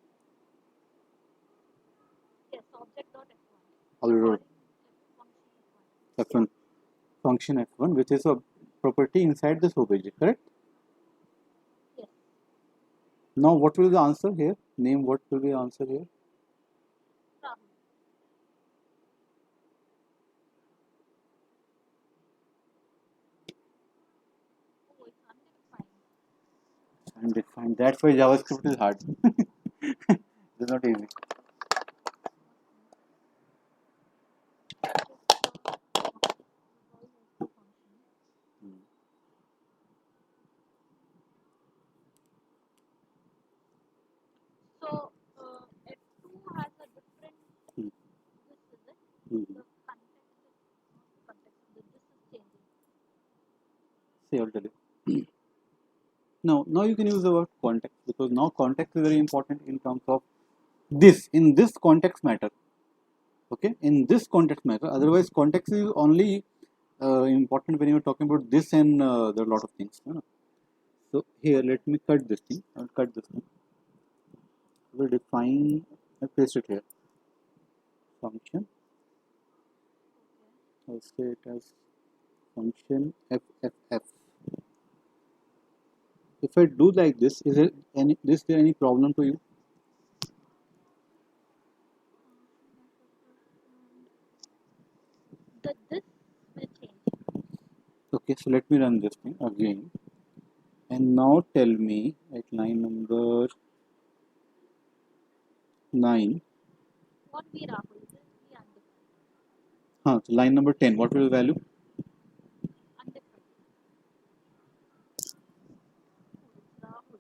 Speaker 1: Yes, object dot F1.
Speaker 2: Alright,
Speaker 1: Calling function F1.
Speaker 2: f1 function f1, which is a property inside this obj, correct?
Speaker 1: Yes.
Speaker 2: Now, what will be the answer here? Name what will be the answer here?
Speaker 1: Rahul. Oh, it's undefined.
Speaker 2: Undefined. That's why JavaScript is hard. It's not easy.
Speaker 1: So F2 has a different
Speaker 2: Hmm.
Speaker 1: this is it.
Speaker 2: Hmm.
Speaker 1: The context this is changing.
Speaker 2: See, I'll tell you. Now you can use the word context, because now context is very important in terms of this. In this context matter, okay. In this context matter. Otherwise, context is only important when you are talking about this, and there are a lot of things. So here, let me cut this thing. I'll cut this thing. We'll define. I paste it here. Function. I'll say it as function FFF. If I do like this, is there any problem to you?
Speaker 1: This will change.
Speaker 2: Okay, so let me run this thing again. And now tell me at line number 9,
Speaker 1: What be Rahul? This is the undefined.
Speaker 2: so line number 10, what will be the value?
Speaker 1: Undefined. Oh, it's Rahul.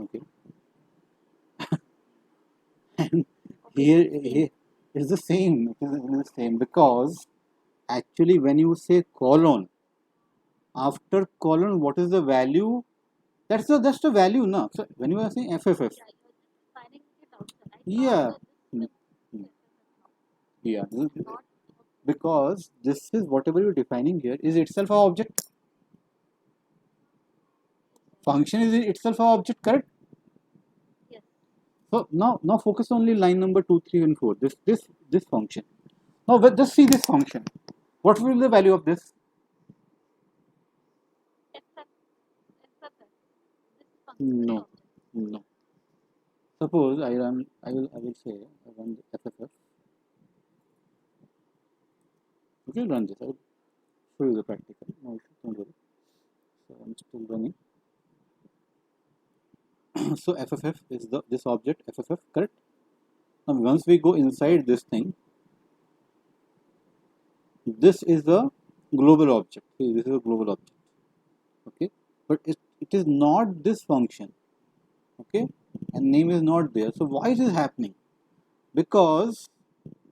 Speaker 2: Okay. And
Speaker 1: Okay.
Speaker 2: here it's the same. It is the same because actually when you say colon, after colon, what is the value? That's the value, no? So when you are saying FFF,
Speaker 1: Yeah, you're just defining it outside. I
Speaker 2: yeah,
Speaker 1: thought that this is the
Speaker 2: yeah,
Speaker 1: not
Speaker 2: because this is whatever you're defining here is itself a object. Function is itself a object, correct?
Speaker 1: yes.
Speaker 2: So now focus only line number 2, 3, and 4. This function. Now just see this function. What will be the value of this?
Speaker 1: Except this is functional
Speaker 2: No,
Speaker 1: object.
Speaker 2: no. Suppose I will say I run the FFF. Okay, run this. I will show you the practical. No issue, don't worry. So I'm still running. So FFF is this object FFF, correct? Now once we go inside this thing, this is the global object. See, this is a global object. Okay, but it is not this function. Okay, and name is not there. So why is this happening? Because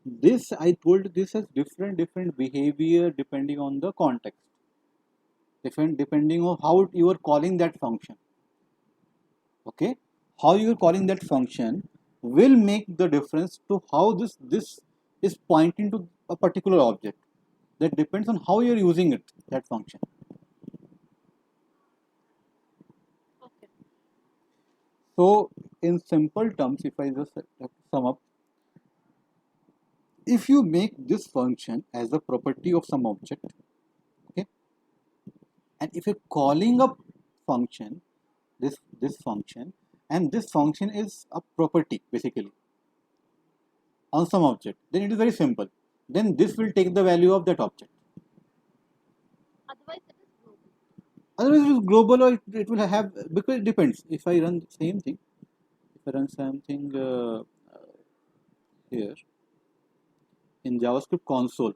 Speaker 2: this, I told you, this has different behavior depending on the context, depending on how you are calling that function. Okay, how you are calling that function will make the difference to how this is pointing to a particular object. That depends on how you are using it, that function.
Speaker 1: Okay.
Speaker 2: So in simple terms, if I just sum up, if you make this function as a property of some object, okay, and if you're calling a function, this function, and this function is a property basically on some object, then it is very simple. Then this will take the value of that object.
Speaker 1: Otherwise, it is global.
Speaker 2: Otherwise, it is global, or it will have, because it depends. If I run the same thing, if I run something here in JavaScript console,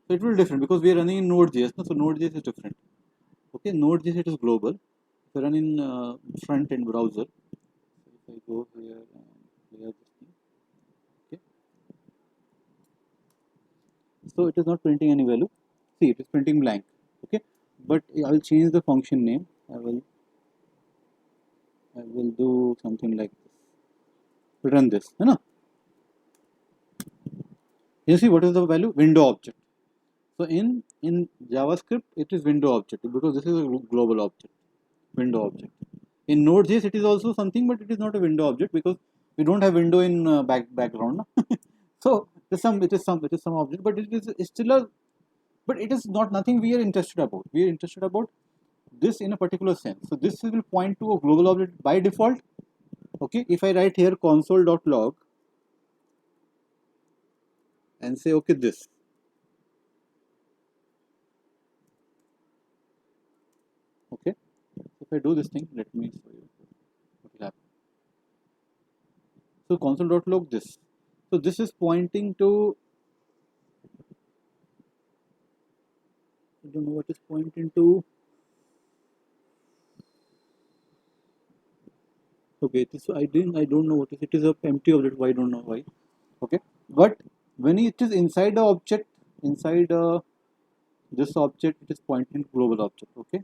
Speaker 2: so it will be different because we are running in Node.js. No? So Node.js is different. Okay, Node.js it is global. If I run in front end browser, so if I go here and clear this thing, okay, so it is not printing any value. See, it is printing blank. Okay, but I will change the function name. I will do something like this. Run this. You know? You see what is the value? Window object. So in JavaScript it is window object because this is a global object. Window object. In Node.js it is also something, but it is not a window object because we don't have window in background. So it is some object, but it's still a, but it is not nothing we are interested about. We are interested about this in a particular sense. So this will point to a global object by default. Okay, if I write here console.log and say okay this, okay, if I do this thing, let me show you what will happen. So console.log this. So this is pointing to, I don't know what is pointing to. Okay, this I don't know what is it is a empty object. Why, I don't know why. Okay, but when it is inside the object, inside this object, it is pointing to global object. Okay,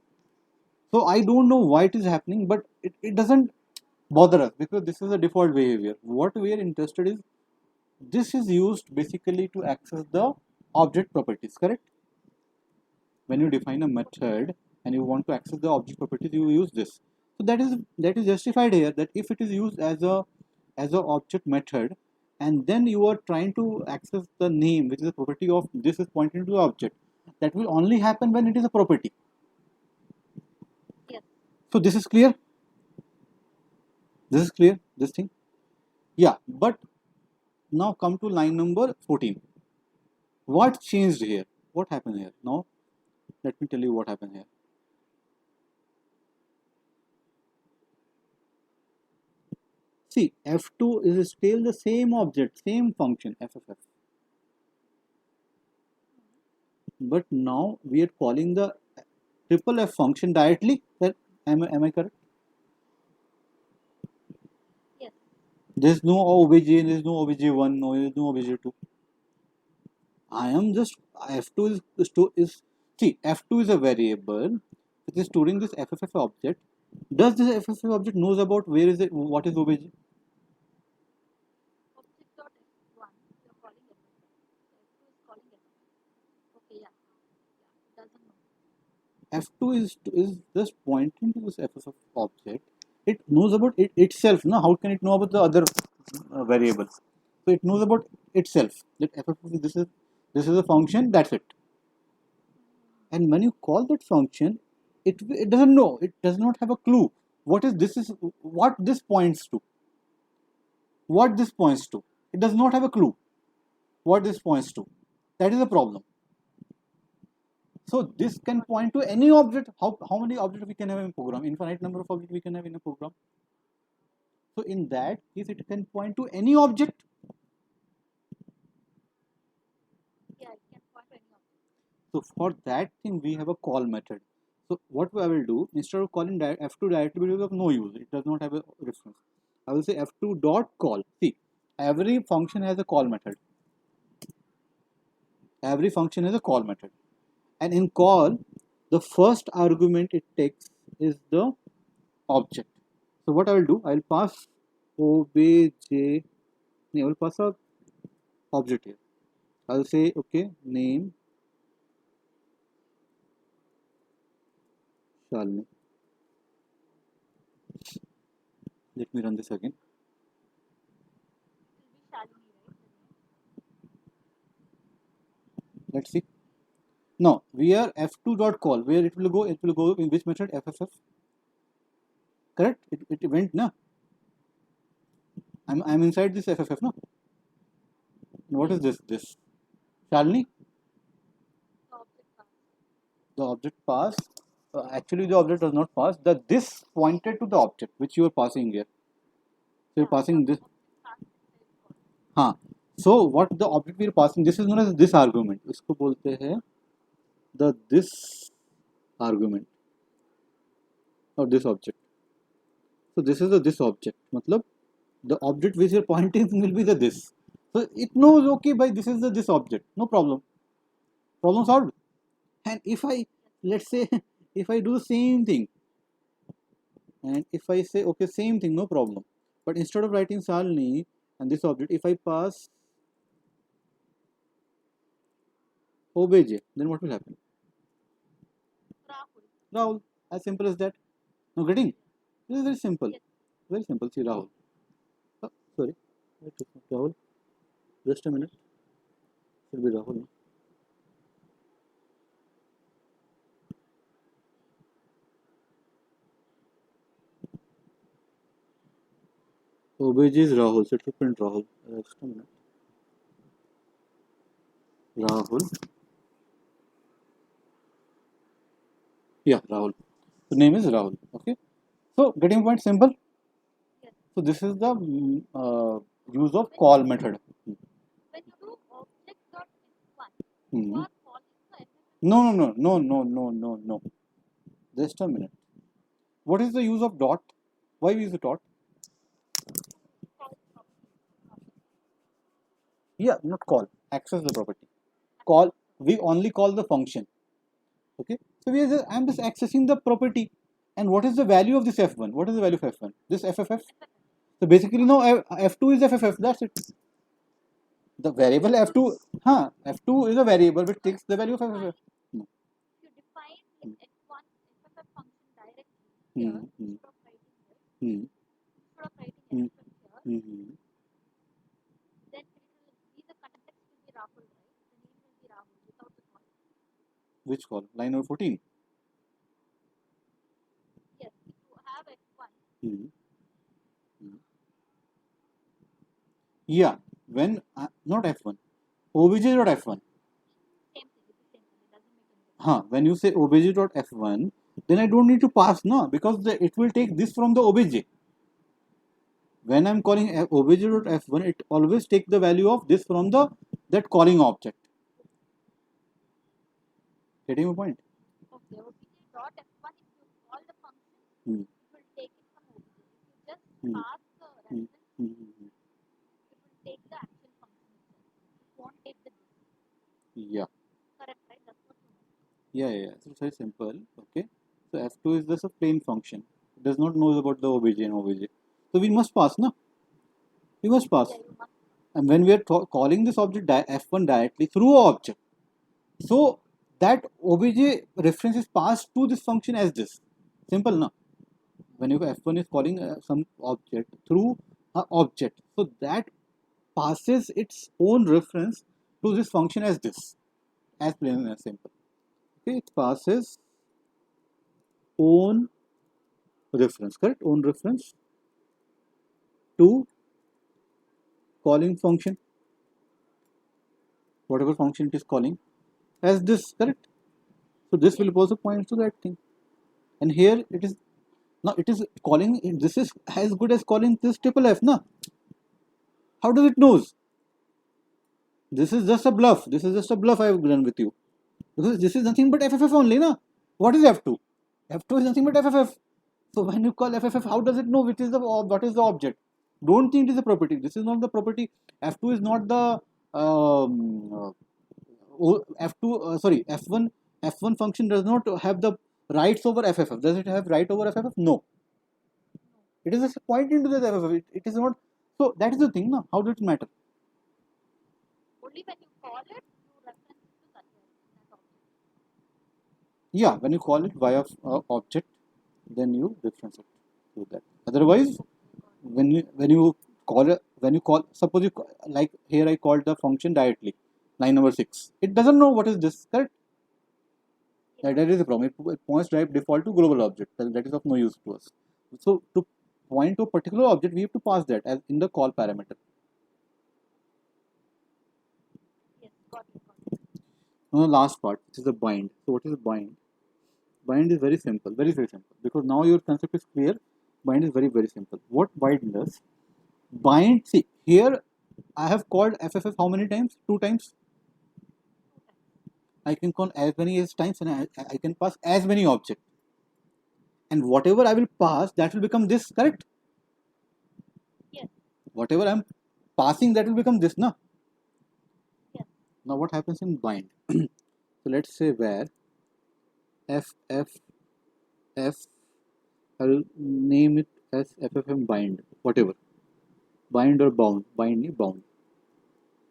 Speaker 2: so I don't know why it is happening, but it doesn't bother us because this is a default behavior. What we are interested is, this is used basically to access the object properties, correct? When you define a method and you want to access the object properties, you use this. So that is justified here, that if it is used as a object method, and then you are trying to access the name which is a property of this is pointing to the object, that will only happen when it is a property.
Speaker 1: Yes.
Speaker 2: So this is clear. This thing. Yeah, but now come to line number 14. What changed here? What happened here? Now Let me tell you what happened here. See, F2 is still the same object, same function, FFF. But now we are calling the triple F function directly. Am I correct?
Speaker 1: Yes.
Speaker 2: There's no obj, there's no obj1, no, there's no obj2. I am just F2 is see, F2 is a variable which is storing this FFF object. Does this FFF object knows about where is it, what is obj?
Speaker 1: Object dot F1, you're calling FFF. So F2 is calling FFF. Okay, yeah. Yeah, it doesn't know.
Speaker 2: F2 is just pointing to this FFF object. It knows about it itself. No, how can it know about the other variable? So it knows about itself. That FFF this is a function. That's it. And when you call that function, it doesn't know. It does not have a clue. What is this? Is what this points to? What this points to? It does not have a clue. What this points to? That is a problem. So this can point to any object. How many objects we can have in a program? Infinite number of objects we can have in a program. So in that case, it can point to any object.
Speaker 1: Yeah, it can point to any object.
Speaker 2: So for that thing, we have a call method. So what I will do, instead of calling F2 directly, because of no use, it does not have a reference. I will say F2 dot call. See, every function has a call method. Every function has a call method. And in call, the first argument it takes is the object. So what I will do, I will pass obj, I will pass a object here. I will say, okay, name Shalini. Let me run this again.
Speaker 1: It will be Shalini, right?
Speaker 2: Let's see. Now we are F2 dot call. Where it will go? It will go in which method? FFF. Correct? It went na. I'm inside this FFF no. What is this? This Shalini.
Speaker 1: The object pass.
Speaker 2: The object pass. Actually, the object does not pass. The this pointed to the object which you are passing here. So you're passing this. हाँ. So what the object we are passing? This is known as this argument. इसको बोलते हैं the this argument or this object. So this is the this object. मतलब the object which you are pointing will be the this. So it knows okay by this is the this object. No problem. Problem solved. And if I let's say if I do the same thing and if I say okay same thing no problem. But instead of writing Shalini and this object, if I pass obj, then what will happen? Rahul. As simple as that. No getting? This is very simple.
Speaker 1: Yes.
Speaker 2: Very simple. See Rahul. Oh, sorry. Rahul. Just a minute. Should be Rahul. No? Obj is Rahul. So it will print Rahul. Just a minute. Rahul. Yeah, Rahul. The name is Rahul. Okay. So getting point simple.
Speaker 1: Yes.
Speaker 2: So this is the use of call method.
Speaker 1: When you do object dot F1,
Speaker 2: Hmm.
Speaker 1: you are calling the FFF.
Speaker 2: No. Just a minute. What is the use of dot? Why we use the dot?
Speaker 1: Call the property.
Speaker 2: Yeah, not call. Access the property. Call. We only call the function. Okay. So I'm just accessing the property. And what is the value of this F1? What is the value of F1? This FFF. So basically, no, F2 is FFF. That's it. The variable F2, F2 is a variable which takes the value of FFF. No.
Speaker 1: If you define the F1 FFF function directly
Speaker 2: Hmm,
Speaker 1: here,
Speaker 2: hmm.
Speaker 1: instead of writing this,
Speaker 2: Hmm.
Speaker 1: instead of writing
Speaker 2: Hmm.
Speaker 1: FFF here,
Speaker 2: Hmm.
Speaker 1: then it will be the context will be Rahul, right? The name will be Rahul without the call.
Speaker 2: Which call? Line number 14.
Speaker 1: Yes, if you have F1,
Speaker 2: Hmm. Yeah, when not F1. OBJ is not F1.
Speaker 1: same thing, it's the same thing. It doesn't make any difference.
Speaker 2: when you say obj.f1, then I don't need to pass, no, because it will take this from the obj. When I'm calling obj.f1, it always take the value of this from that calling object. Getting my point?
Speaker 1: Okay, obj dot f1, if you call the function,
Speaker 2: Hmm.
Speaker 1: it will take it from obj. If you just
Speaker 2: Hmm.
Speaker 1: pass the
Speaker 2: Hmm.
Speaker 1: reference,
Speaker 2: Hmm.
Speaker 1: it will take the actual function itself. It won't take the this.
Speaker 2: Yeah.
Speaker 1: Correct, right? That's what you know.
Speaker 2: Yeah. So it's very simple. Okay. So f2 is just a plain function. It does not know about the obj and obj. So we must pass, no? We must pass.
Speaker 1: Yeah, you must.
Speaker 2: And when we are calling this object f1 directly through object, so that obj reference is passed to this function as this. Simple, no? When you f1 is calling some object through an object, so that passes its own reference to this function as this, as plain and as simple. Okay, it passes own reference, correct? Own reference to calling function, whatever function it is calling, as this, correct? So this will also point to that thing. And here it is, now it is calling, this is as good as calling this triple F, na? How does it knows? This is just a bluff. This is just a bluff I have done with you. Because this is nothing but FFF only, na? What is F2? F2 is nothing but FFF. So when you call FFF, how does it know which is what is the object? Don't think it is a property. This is not the property. F2 is not the F2. Sorry, F1 function does not have the rights over FFF. Does it have right over FFF? No. It is just pointing to the FFF. It is not. So that is the thing, na? How does it matter?
Speaker 1: Only when you call it, you reference it to that object.
Speaker 2: Yeah, when you call it via object, then you reference it to that. Otherwise, when you call, suppose you like here I called the function directly, line number 6. It doesn't know what is this, correct? That is the problem. It points default to global object. That is of no use to us. So to point to a particular object, we have to pass that as in the call parameter.
Speaker 1: Yes, got it.
Speaker 2: Now the last part, which is the bind. So what is the bind? Bind is very simple, very simple. Because now your concept is clear. Bind is very simple. What bind does? Bind. See here, I have called FFF how many times? 2 times. I can call as many as times, and I can pass as many objects. And whatever I will pass, that will become this, correct?
Speaker 1: Yes.
Speaker 2: Whatever I am passing, that will become this, no?
Speaker 1: Yes.
Speaker 2: Now what happens in bind? So let's say where I will name it as FFM bind, whatever. Bind or bound, bound.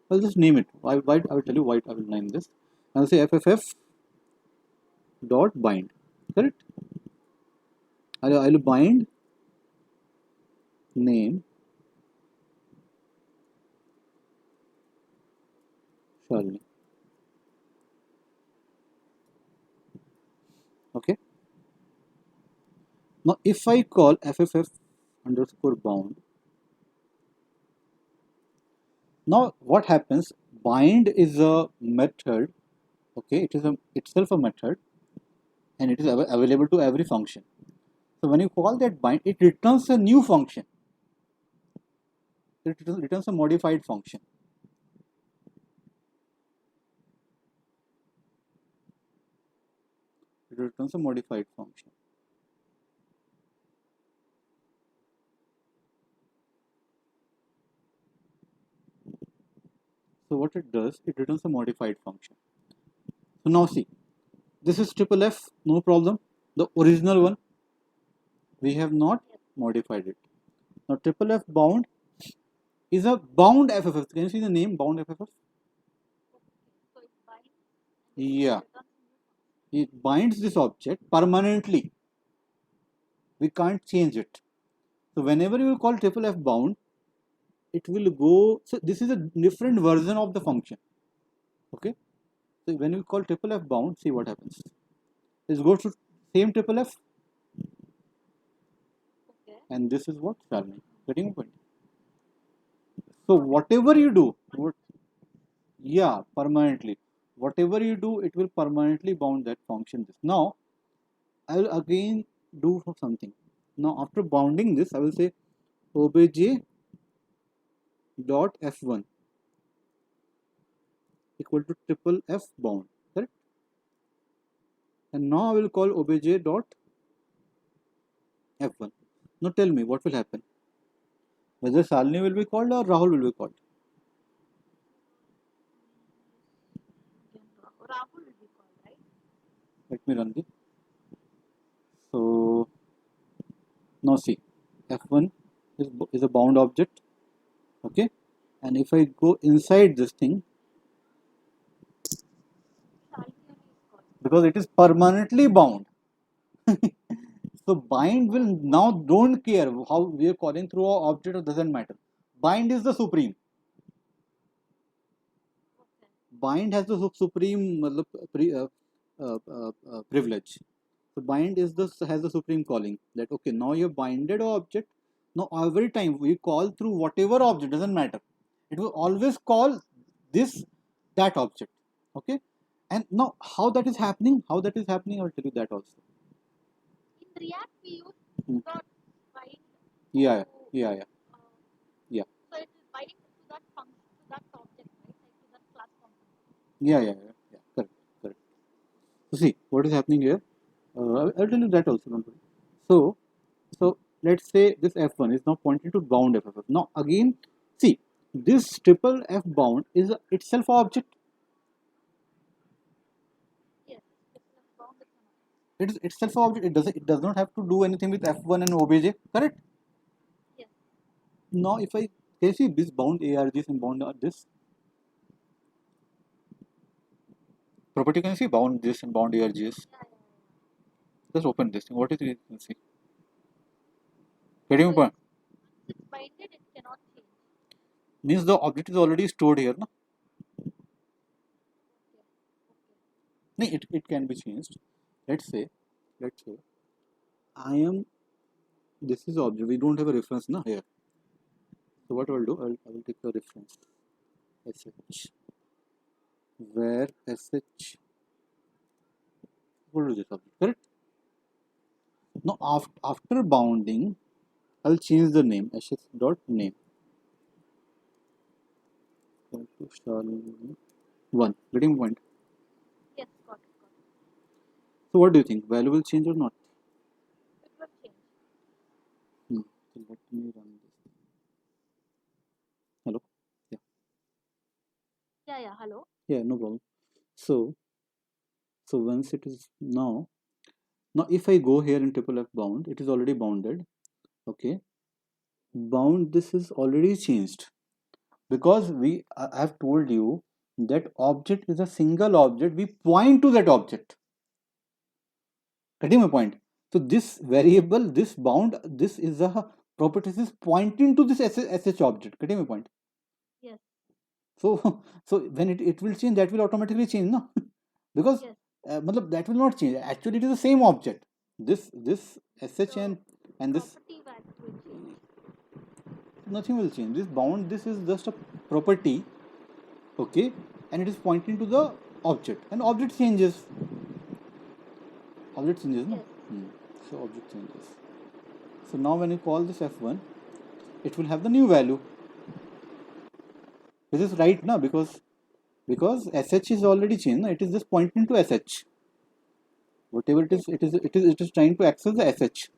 Speaker 2: I'll just name it. I will tell you why I will name this. I'll say FFF dot bind, correct? I'll bind name Shalini. Okay. Now if I call FFF underscore bound, now what happens? Bind is a method. Okay, it is itself a method, and it is available to every function. So when you call that bind, it returns a new function. It returns a modified function. It returns a modified function. So what it does, it returns a modified function. So now see, this is triple F, no problem. The original one, we have not modified it. Now triple F bound is a bound FFF. Can you see the name bound FFF?
Speaker 1: So it binds.
Speaker 2: Yeah. It binds this object permanently. We can't change it. So whenever you call triple F bound, it will go. So this is a different version of the function. Okay. So when you call triple F bound, see what happens. This goes to same triple F.
Speaker 1: Okay.
Speaker 2: And this is what Shalini. Getting a point. So whatever you do, permanently. whatever you do, it will permanently bound that function this. Now I will again do something. Now after bounding this, I will say obj dot f1 equal to triple f bound, correct? And now I will call obj dot f1. Now tell me what will happen. Whether Shalini will be called or Rahul will be called.
Speaker 1: Rahul will be called, right?
Speaker 2: Let me run this. So now see, f1 is a bound object, okay? And if I go inside this thing,
Speaker 1: Shalini is called.
Speaker 2: because it is permanently bound, so bind will now don't care how we are calling through our object, it doesn't matter. Bind is the supreme.
Speaker 1: Okay.
Speaker 2: Bind has the supreme privilege. So bind is has the supreme calling, that okay, now you have binded an object. Now every time we call through whatever object, doesn't matter, it will always call that object, okay? And now how that is happening, I'll tell you that also.
Speaker 1: In React, we use
Speaker 2: Hmm.
Speaker 1: dot bind.
Speaker 2: Yeah,
Speaker 1: to,
Speaker 2: yeah.
Speaker 1: uh,
Speaker 2: Yeah.
Speaker 1: So it will bind to that function, to that object, right? Like to that class component.
Speaker 2: Yeah. Correct. So see what is happening here. I'll tell you that also. Don't worry. So let's say this f1 is now pointing to bound f. Now again, see, this triple f bound is itself an object.
Speaker 1: Yes, it's a bound with an object.
Speaker 2: It is itself an object. It does not have to do anything with f1 and obj. Correct.
Speaker 1: Yes.
Speaker 2: Now if I can you see this bound args and bound this property, can you see bound this and bound args?
Speaker 1: Yeah.
Speaker 2: Just open this thing. What is it? You can see. Getting my
Speaker 1: So
Speaker 2: point?
Speaker 1: once it's binded, it cannot change.
Speaker 2: Means the object is already stored here, no?
Speaker 1: Okay.
Speaker 2: No, it can be changed. Let's say I am, this is object, we don't have a reference now here. So what I will do, I will take a reference sh, where sh equal to this object, correct? Now after bounding, I will change the name sh dot name equal to Shalini 1. Getting my point?
Speaker 1: Yes, got it.
Speaker 2: So what do you think? Value will change or not?
Speaker 1: It will change.
Speaker 2: So let me run this. Hello?
Speaker 1: Yeah. Hello.
Speaker 2: Yeah, no problem. So once it is now if I go here in triple f bound, it is already bounded, okay? Bound, this is already changed, because I have told you that object is a single object, we point to that object. Getting my point? So this variable, this bound, this is a property, is pointing to this sh object. Getting my point?
Speaker 1: Yes.
Speaker 2: So when it will change, that will automatically change, no? Because
Speaker 1: Yes.
Speaker 2: that will not change. Actually, it is the same object. This sh and this,
Speaker 1: Property value will change.
Speaker 2: nothing will change. This bound, this is just a property, okay, and it is pointing to the object, and object changes. No?
Speaker 1: Yes.
Speaker 2: So object changes. So now when you call this f1, it will have the new value. This is right now, because sh is already changed. No? It is just pointing to sh. Whatever it is trying to access the sh.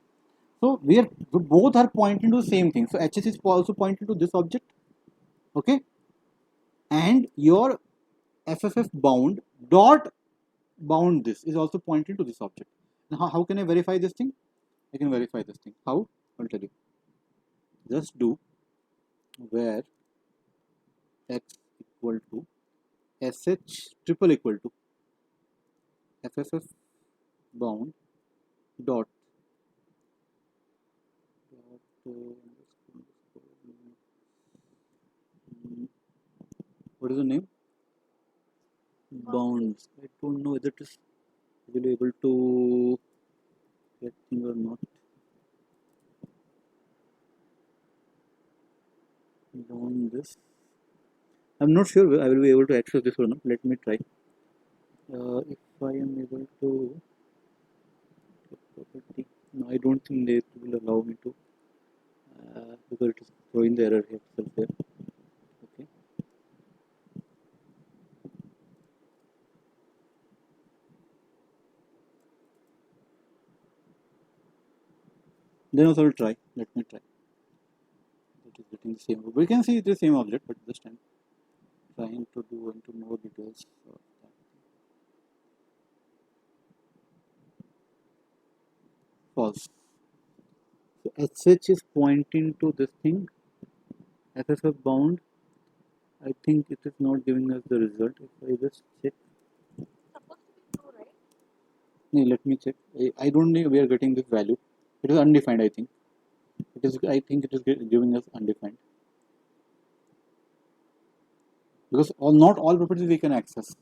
Speaker 2: So we both are pointing to the same thing. So sh is also pointing to this object, okay, and your FFF bound dot bound this is also pointing to this object. Now how can I verify this thing? I can verify this thing. How? I'll tell you. Just do where x equal to sh triple equal to FFF bound dot what is the name? Bounds. I don't know whether it is really able to get thing or not. Bound this. I'm not sure I will be able to access this or not. Let me try. if I am able to property, no, I don't think they will allow me to because it is throwing the error itself there. Okay. Then also I will try. Let me try. It is getting the same. We can see it is the same object, but this time trying to do into more details. False. So SH is pointing to this thing. FFF bound. I think it is not giving us the result. If I just check.
Speaker 1: Supposed to be true, right?
Speaker 2: No, let me check. I don't know we are getting this value. It is undefined. I think it is. I think it is giving us undefined because not all properties we can access.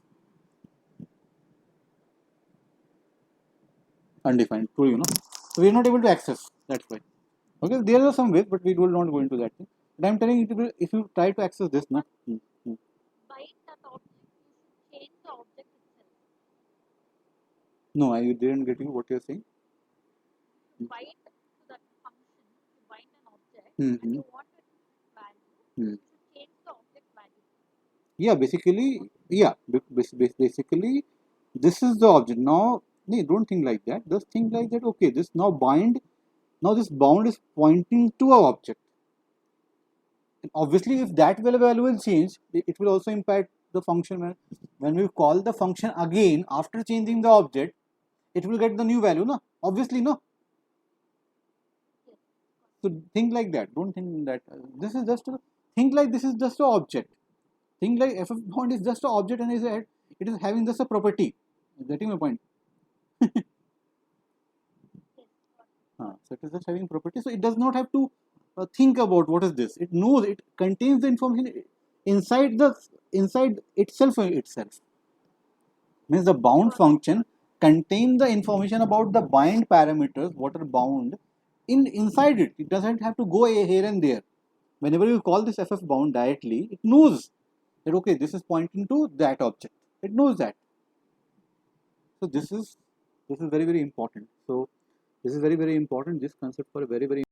Speaker 2: Undefined. True, So we are not able to access. That's why. Okay, there are some ways, but we will not go into that thing. But I'm telling you, if you try to access this, na.
Speaker 1: Bind that object, you should change the object itself.
Speaker 2: No, I didn't get you. What you're saying?
Speaker 1: You bind to that function, you bind an object,
Speaker 2: Hmm.
Speaker 1: and you want its value, you should change the object value.
Speaker 2: Yeah, basically, this is the object. Now, no, don't think like that. Just think like that. Okay, this now bind. Now this bound is pointing to our object. And obviously, if that value will change, it will also impact the function. When we call the function again after changing the object, it will get the new value, no? Obviously, no.
Speaker 1: Yes.
Speaker 2: So think like that. Don't think that this is just a think like this is just an object. Think like FF bond is just an object and it is having just a property. Getting my point?
Speaker 1: Yes.
Speaker 2: So it is just having property. So it does not have to think about what is this. It knows it contains the information inside itself. Means the bound function contains the information about the bind parameters, what are bound inside it. It doesn't have to go here and there. Whenever you call this FF bound directly, it knows that okay, this is pointing to that object. It knows that. So this is very important. So this is very important. This concept for a very